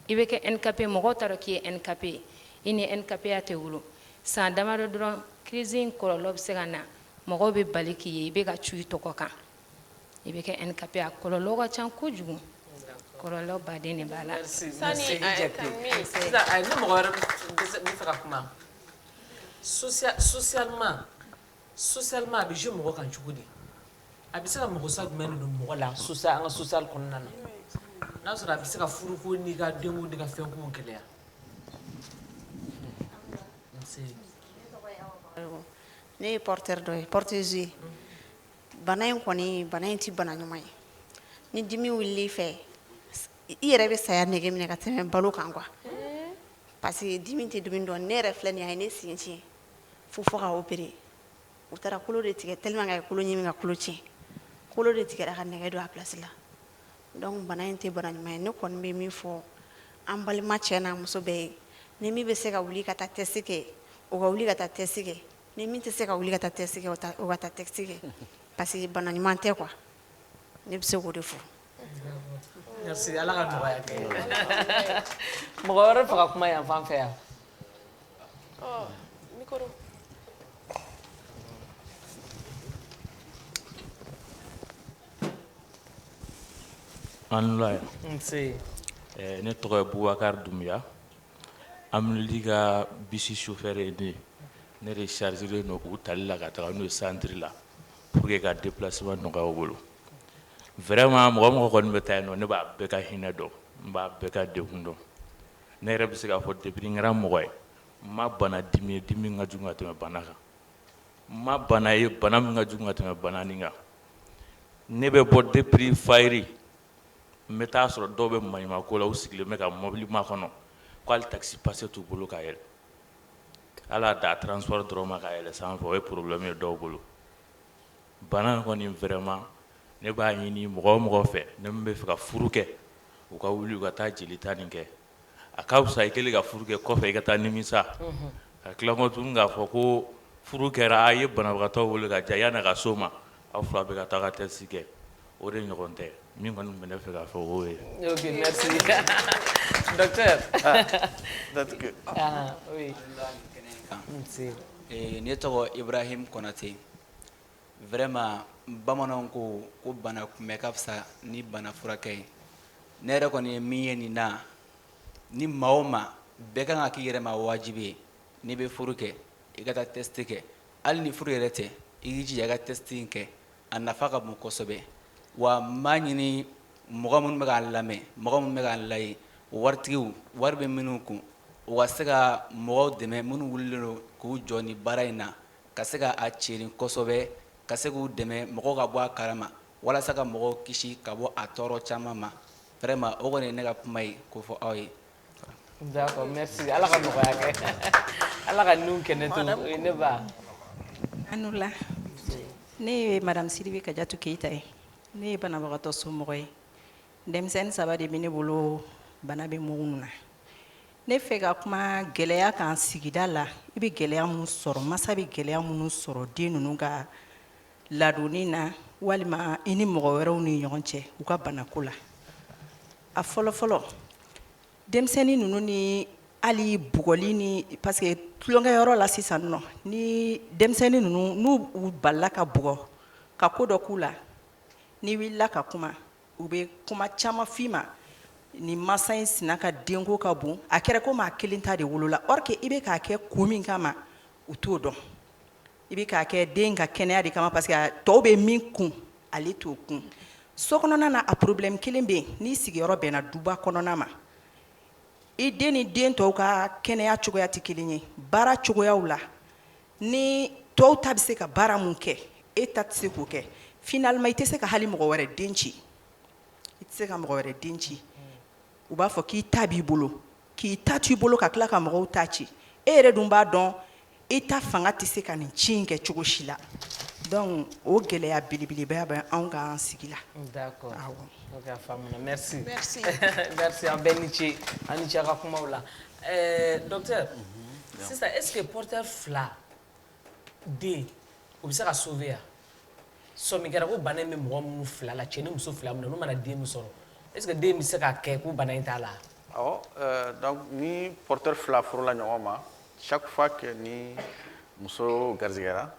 i bɛ kɛ handicapé mɔgɔw t'a dɔn k'i ye handicapé i ni handicapéya tɛ wolo san damadɔ dɔrɔn crise in kɔlɔlɔ bɛ se ka na mɔgɔw bɛ bali k'i ye i bɛ ka cu i tɔgɔ kan i bɛ kɛ handicapé a kɔlɔlɔ ka ca kojugu kɔlɔlɔ baden de b'a la. sani ni mɔgɔ wɛrɛ bɛ fɛ ka kuma socialement a bɛ jouer mɔgɔ kan cogo di a bɛ se ka mɔgɔ sa jumɛn de don mɔgɔ la an ka social kɔnɔna na n'a sɔrɔ a bɛ se ka furuko n'i ka denko n'i ka fɛnko gɛlɛya. ne ye porteur dɔ ye porteuse ye bana in kɔni bana in tɛ bana ɲuman ye ni dimi wulil'i fɛ i yɛrɛ bɛ saya nege minɛ ka tɛmɛ balo kan quoi parce que dimi tɛ dimi dɔn ne yɛrɛ filɛ nin ye a ye ne sen tiɲɛ fo ka opérer u taara kolo de tigɛ tellement que a ye kolo ɲimi ka kolo tiɲɛ kolo de tigɛra ka nɛgɛ don a place la donc bana in tɛ bana ɲuman ye ne kɔni bɛ min fɔ an balima cɛ n'a muso bɛɛ ye ni min bɛ se ka wuli ka taa test kɛ o ka wuli ka taa test kɛ ni min tɛ se ka wuli ka taa test kɛ o ka taa test kɛ parce que bana ɲuman tɛ quoi ne bɛ se k'o de fɔ. Merci, ala ka nɔgɔya kɛ. Mɔgɔ wɛrɛ fɛ ka kuma yan fan fɛ yan. Micro. Anulaya. Nse. Ne tɔgɔ ye Boubacar Doumbia. Amnuli ka bisi chauffeur ye ne de chargé no u tali la ka taga n'o centre la pour que ka déplacement nɔgɔya u bolo. Vraiment mɔgɔ kɔni bɛ taa yen nɔ ne b'a bɛɛ ka hinɛ dɔn n b'a bɛɛ ka degun dɔn ne yɛrɛ bɛ se k'a fɔ depuis n kɛra mɔgɔ ye n ma bana dimi ye dimi min ka jugu ka tɛmɛ bana kan n ma bana ye bana min ka jugu ka tɛmɛ bana nin kan ne bɛ bɔ depuis fayiri n bɛ taa sɔrɔ dɔw bɛ maɲumako la u sigilen bɛ ka mobili makɔnɔ k'ale taxi passe t'u bolo ka yɛlɛ ala y'a da transport dɔrɔn ma ka yɛlɛ sanfɛ o ye problème ye dɔw bolo bana kɔni vraiment ne b'a ɲini mɔgɔ o mɔgɔ fɛ ne min bɛ fɛ ka furu kɛ u ka wuli u ka taa jelita nin kɛ a ka fisa i kɛlen ka furu kɛ kɔfɛ i ka taa nimisa ka tila kɔ tuguni k'a fɔ ko furu kɛra a ye banabagatɔ wele ka diya yanni a ka s'o ma aw fila bɛ ka taa ka test kɛ o de ɲɔgɔn tɛ min kɔni bɛ ne fɛ k'a fɔ o ye. Ok, merci. Docteur. Oui. Ne tɔgɔ Ibrahim Konate. Vraiment bamananw ko bana kunbɛ ka fisa ni bana furakɛ ye. Ne yɛrɛ kɔni ye min ye nin na ni maa o maa bɛɛ kan ka k'i yɛrɛ ma wajibi ye n'i bɛ furu kɛ i ka taa test kɛ hali ni furu yɛrɛ tɛ i k'i jija i ka test in kɛ a nafa ka bon kosɛbɛ wa n b'a ɲini mɔgɔ minnu bɛ k'an lamɛn mɔgɔ minnu bɛ k'an layɛ waritigiw wari bɛ minnu kun u ka se ka mɔgɔw dɛmɛ minnu wulilen don k'u jɔ nin baara in na ka se ka a cɛrin kosɛbɛ ka se k'u dɛmɛ mɔgɔw ka bɔ a kalama walasa ka mɔgɔw kisi ka bɔ a tɔɔrɔ caman ma vraiment o kɔni ye ne ka kuma ye k'o fɔ aw ye. D'accord, merci. Ala ka nɔgɔya kɛ. Ala ka nun kɛnɛ to o ye ne ba. Anula. Ne ye Madame Sidibe Kadiatou Keita ye. Ne ye banabagatɔ somɔgɔ ye. Denmisɛnnin 3 de bɛ ne bolo bana bɛ minnu na. Ne fɛ ka kuma gɛlɛya kan sigida la i bɛ gɛlɛya minnu sɔrɔ masa bɛ gɛlɛya minnu sɔrɔ den ninnu ka ladonni na walima i ni mɔgɔ wɛrɛw ni ɲɔgɔn cɛ u ka banako la. A fɔlɔ-fɔlɔ denmisɛnnin ninnu ni hali bugɔli ni parce que tulonkɛyɔrɔ la sisan nɔ ni denmisɛnnin ninnu n'u balila ka bugɔ ka ko dɔ k'u la ni wulila ka kuma u bɛ kuma caman f'i ma ni masa in sina ka denko ka bon a kɛra ko maa kelen ta de wolola or que i bɛ k'a kɛ kun min kama u t'o dɔn i bɛ k'a kɛ den ka kɛnɛya de kama parce que tɔw bɛ min kun ale t'o kun so kɔnɔna na a problème kelen bɛ yen n'i sigiyɔrɔ bɛnna duba kɔnɔna ma i den ni den tɔw ka kɛnɛya cogoya tɛ kelen ye baara cogoyaw la ni tɔw ta bɛ se ka baara mun kɛ e ta tɛ se k'o kɛ finalement i tɛ se ka hali mɔgɔ wɛrɛ den ci i tɛ se ka mɔgɔ wɛrɛ den ci u b'a fɔ k'i ta b'i bolo k'i ta t'i bolo ka tila ka mɔgɔw ta ci e yɛrɛ dun b'a dɔn i ta fanga tɛ se ka nin ci in kɛ cogo si la donc o gɛlɛya belebeleba bɛ anw ka sigi la. D'accord. Ok, a faamuna. Merci. Merci. Merci an bɛɛ ni ce an ni ce a ka kumaw la. Docteur, sisan est ce que porteur fila den o bɛ se ka sauver ya? Sɔmi kɛra ko bana in bɛ mɔgɔ minnu fila la cɛ ni muso fila minnu n'u mana den min sɔrɔ est ce que den bɛ se ka kɛ ko bana in t'a la? Awɔ, donc ni porteur fila furula ɲɔgɔn ma chaque fois que ni muso garizigɛra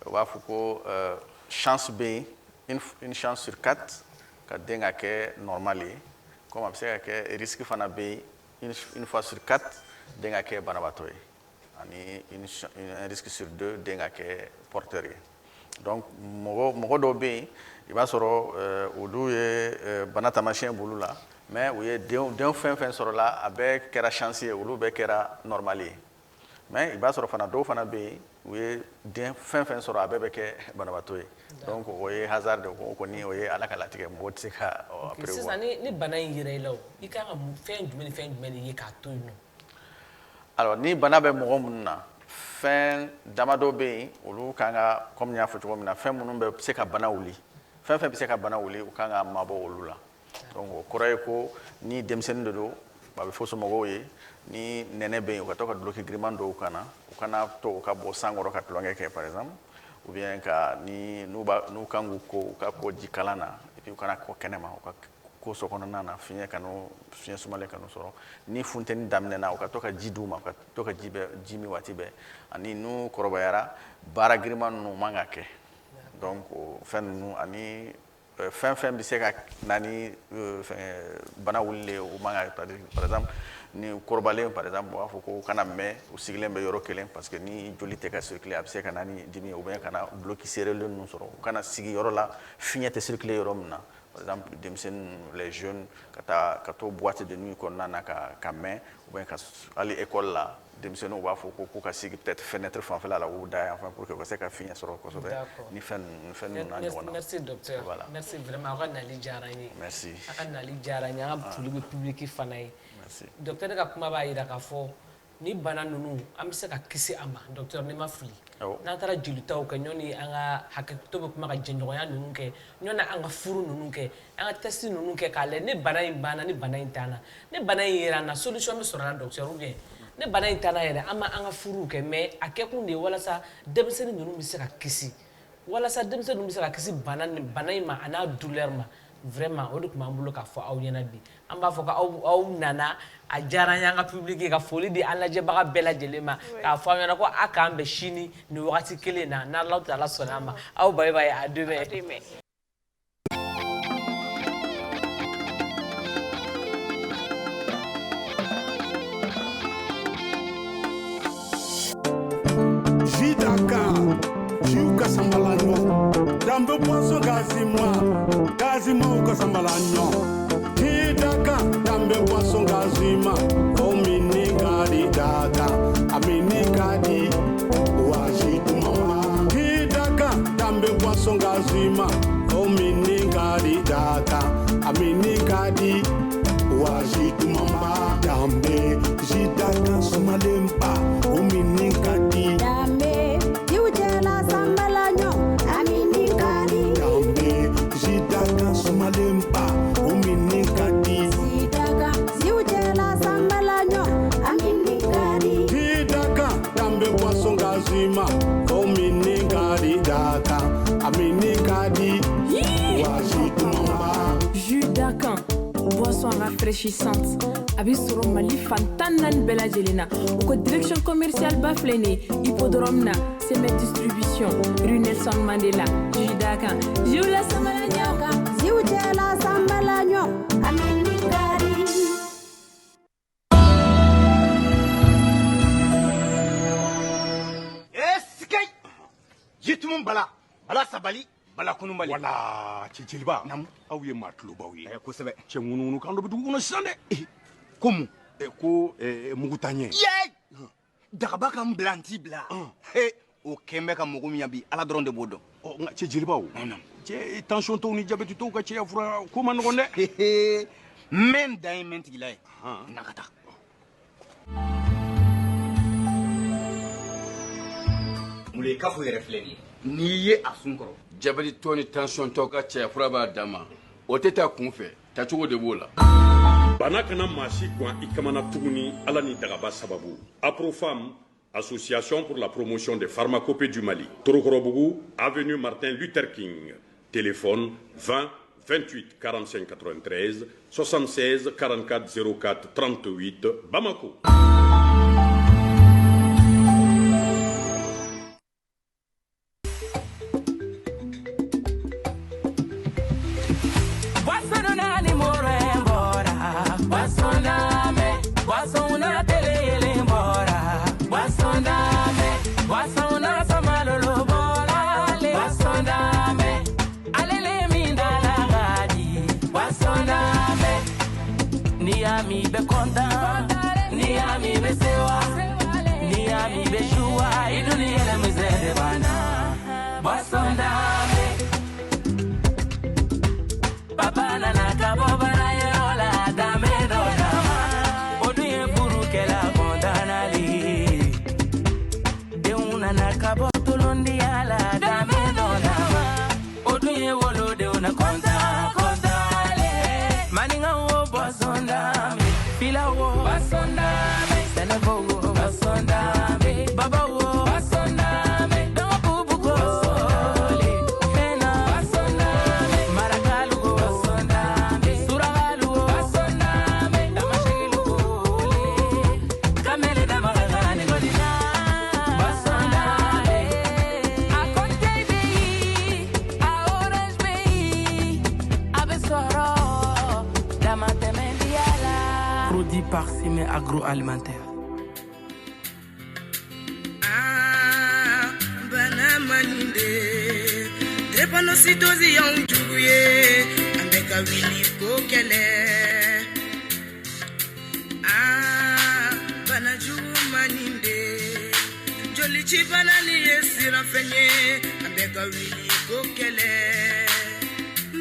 u b'a fɔ ko chance bɛ yen une chance sur 4 ka den ka kɛ normal ye comme a bɛ se ka kɛ risque fana bɛ yen une fois sur 4 den ka kɛ banabaatɔ ye ani un risque sur 2 den ka kɛ porteur ye donc mɔgɔ dɔw bɛ yen i b'a sɔrɔ olu ye bana taamasiyɛn b'olu la mais u ye den fɛn fɛn sɔrɔla a bɛɛ kɛra chance ye olu bɛɛ kɛra normal ye mais i b'a sɔrɔ fana dɔw fana bɛ yen u ye den fɛn fɛn sɔrɔ a bɛɛ bɛ kɛ banabaatɔ ye donc o ye hasard de o kɔni o ye ala ka latigɛ mɔgɔ tɛ se ka prévoir. Sisan ni bana in yera i la i kan ka fɛn jumɛn ni fɛn jumɛn de ye k'a to yen nɔ? Alors ni bana bɛ mɔgɔ minnu na fɛn damadɔ bɛ yen olu kan ka comme n y'a fɔ cogo min na fɛn minnu bɛ se ka bana wuli fɛn fɛn bɛ se ka bana wuli u kan ka mabɔ olu la donc o kɔrɔ ye ko ni denmisɛnnin de don a bɛ fɔ somɔgɔw ye ni nɛnɛ bɛ yen u ka to ka duloki giriman dɔw kana u kana to u ka bɔ san kɔrɔ ka tulonkɛ kɛ par exemple ou bien ka ni n'u kan k'u ko u ka ko ji kalan na et puis u kana kɔ kɛnɛma u ka ko so kɔnɔna na fiɲɛ sumalen kan'u sɔrɔ ni funteni daminɛna u ka to ka ji d'u ma u ka to ka ji min waati bɛɛ ani n'u kɔrɔbayara baara giriman ninnu man ka kɛ donc fɛn ninnu ani fɛn bɛ se ka na ni bana wulilen o man ka par exemple ni kɔrɔbalen par exemple u b'a fɔ ko kana mɛn u sigilen bɛ yɔrɔ kelen parce que ni joli tɛ ka circuler a bɛ se ka na ni dimi ou bien kana bloc serrelen ninnu sɔrɔ u kana sigi yɔrɔ la fiɲɛ tɛ circuler yɔrɔ min na par exemple denmisɛnnin les jeunes ka to boîte de nuit kɔnɔna na ka mɛn ou bien ka hali école la denmisɛnninw b'a fɔ ko ka sigi peut-être fenêtre fanfɛla la u da yan enfin pour que u ka se ka fiɲɛ sɔrɔ kosɛbɛ ni fɛn ninnu n'a ɲɔgɔn na. Merci docteur. Voilà. Merci vraiment aw ka nali diyara n ye. Merci. A ka nali diyara n ye an ka foli bɛ public fana ye. Merci. Docteur ne ka kuma b'a jira k'a fɔ ni bana ninnu an bɛ se ka kisi a ma docteur ne ma fili. N'an taara jolitaw kɛ ɲɔni an ka hakɛto bɛ kuma ka jɛɲɔgɔnya ninnu kɛ ɲɔni an ka furu ninnu kɛ an ka test ninnu kɛ k'a lajɛ ni bana in banna ni bana in t'an na ni bana in yera an na solution bɛ sɔrɔ a la docteur ou bien ni bana in t'an na yɛrɛ an ma an ka furuw kɛ mais a kɛkun de ye walasa denmisɛnnin ninnu bɛ se ka kisi walasa denmisɛnnin ninnu bɛ se ka kisi bana in ma a n'a douleur ma vraiment o de tun b'an bolo k'a fɔ aw ɲɛna bi an b'a fɔ k'aw nana a diyara n ye an ka public ka foli di an lajɛbaga bɛɛ lajɛlen ma k'a fɔ aw ɲɛna ko a k'an bɛn sini nin wagati kelen na n'Alahu Taala sɔnna a ma aw bye bye à demain. Jiuka sambalanyo, dambe poisson gazima uka sambalanyo. Hidaka, dambe poisson gazima, o mini gadi daka, a mini gadi, wajitu mama. Hidaka, dambe poisson gazima, o mini gadi daka, a mini gadi, wajitu mama. Dambe, jidaka sumalempa, o mini gadi. Dambe, jiujela sambalanyo, a mini gadi. Dambe, jidaka sumalempa, o mini gadi. Jidaka, jiujela sambalanyo, a mini gadi. Jidaka, dambe poisson gazima, o mini gadi daka, a mini gadi. Wajitu mama. Judaka. Boisson rafraîchissante. Abisoro Mali Fantanan Bella Jelena. Ou direction commerciale Baflene. Hippodrome na. Semet distribution. Rue Nelson Mandela. Jidaka. Jula Samalanyaka. Jula Samalanyo. Aminikari. Eskay. Jitumum bala. Bala sabali. Bala kunumbali. Wala ciciliba nam aw ye matlubaw ye kosɛbɛ cɛ ŋununu kan dɔ bɛ dugu kɔnɔ sisan dɛ komu ko mugutaɲɛ ye dagaba ka n bila n t'i bila o kɛn bɛ ka mɔgɔ min yan bi ala dɔrɔn de b'o dɔn nka cɛ jelibaw cɛ tension tɔw ni jabɛti tɔw ka cɛya fura ko ma nɔgɔn dɛ n bɛ n dan ye mɛn tigila ye na ka taa mule kafo yɛrɛ filɛ nin ye n'i ye a sun kɔrɔ jabɛti tɔ ni tension tɔ ka cɛya fura b'a dan ma o tɛ taa kun fɛ tacogo de b'o la bana kana maa si gan i kamana tuguni ala ni dagaba sababu Aprofam, Association pour la promotion des pharmacopées du Mali, Torokorobougou, avenue Martin Luther King, téléphone 20 28 45 93 76 44 04 38 Bamako. Ni be content, ni ami be sewa, ni ami be joie, et nous n'y allons misère bana. Boisson d'âme, papa nana kabo banayola dame dona, oduye buru ke la condamnali, de una na kabo tolondi ala dame dona, oduye wolo de una conta condale, man basondame senefogo basondame babawo basondame dobubugo basole ena basondame maragalugo basondame suragalugo basondame damashilugo kamele damaragane godina basondame akonte bi aorange bi abesoro damatemendiala produit par Sime agroalimentaire. Banamaninde Drepanositosi yonjuye Ambeka wili kokele Banajumaninde Jolichi banani yesirafenye Ambeka wili kokele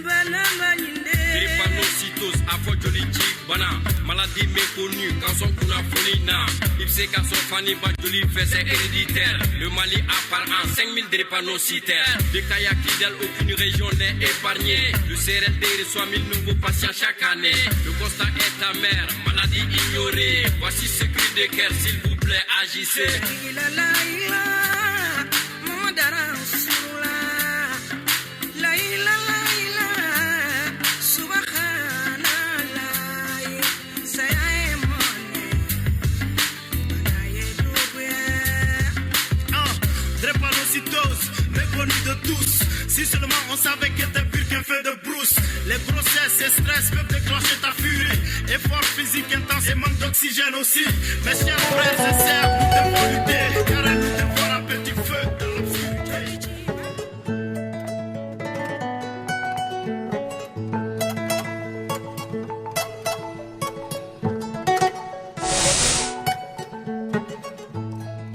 Banamaninde Drépanocytose, afro-jolichi, bana. Maladie méconnue, quand son kuna folina. Ipsé quand son fani bajoli fait c'est héréditaire. Le Mali a par an 5000 drépanocytaires. De Kaya Kidal, aucune région n'est épargnée. Le CRLD reçoit 1000 nouveaux patients chaque année. Le constat est amer, maladie ignorée. Voici ce cri de cœur, s'il vous plaît, agissez. Drépanocytose, méconnue de tous. Si seulement on savait que t'es pur qu'un feu de brousse. Les grossesses et stress peuvent déclencher ta furie. Effort physique intense et manque d'oxygène aussi. Mes chers frères et sœurs, nous devons lutter, car nous devons un petit feu dans l'obscurité.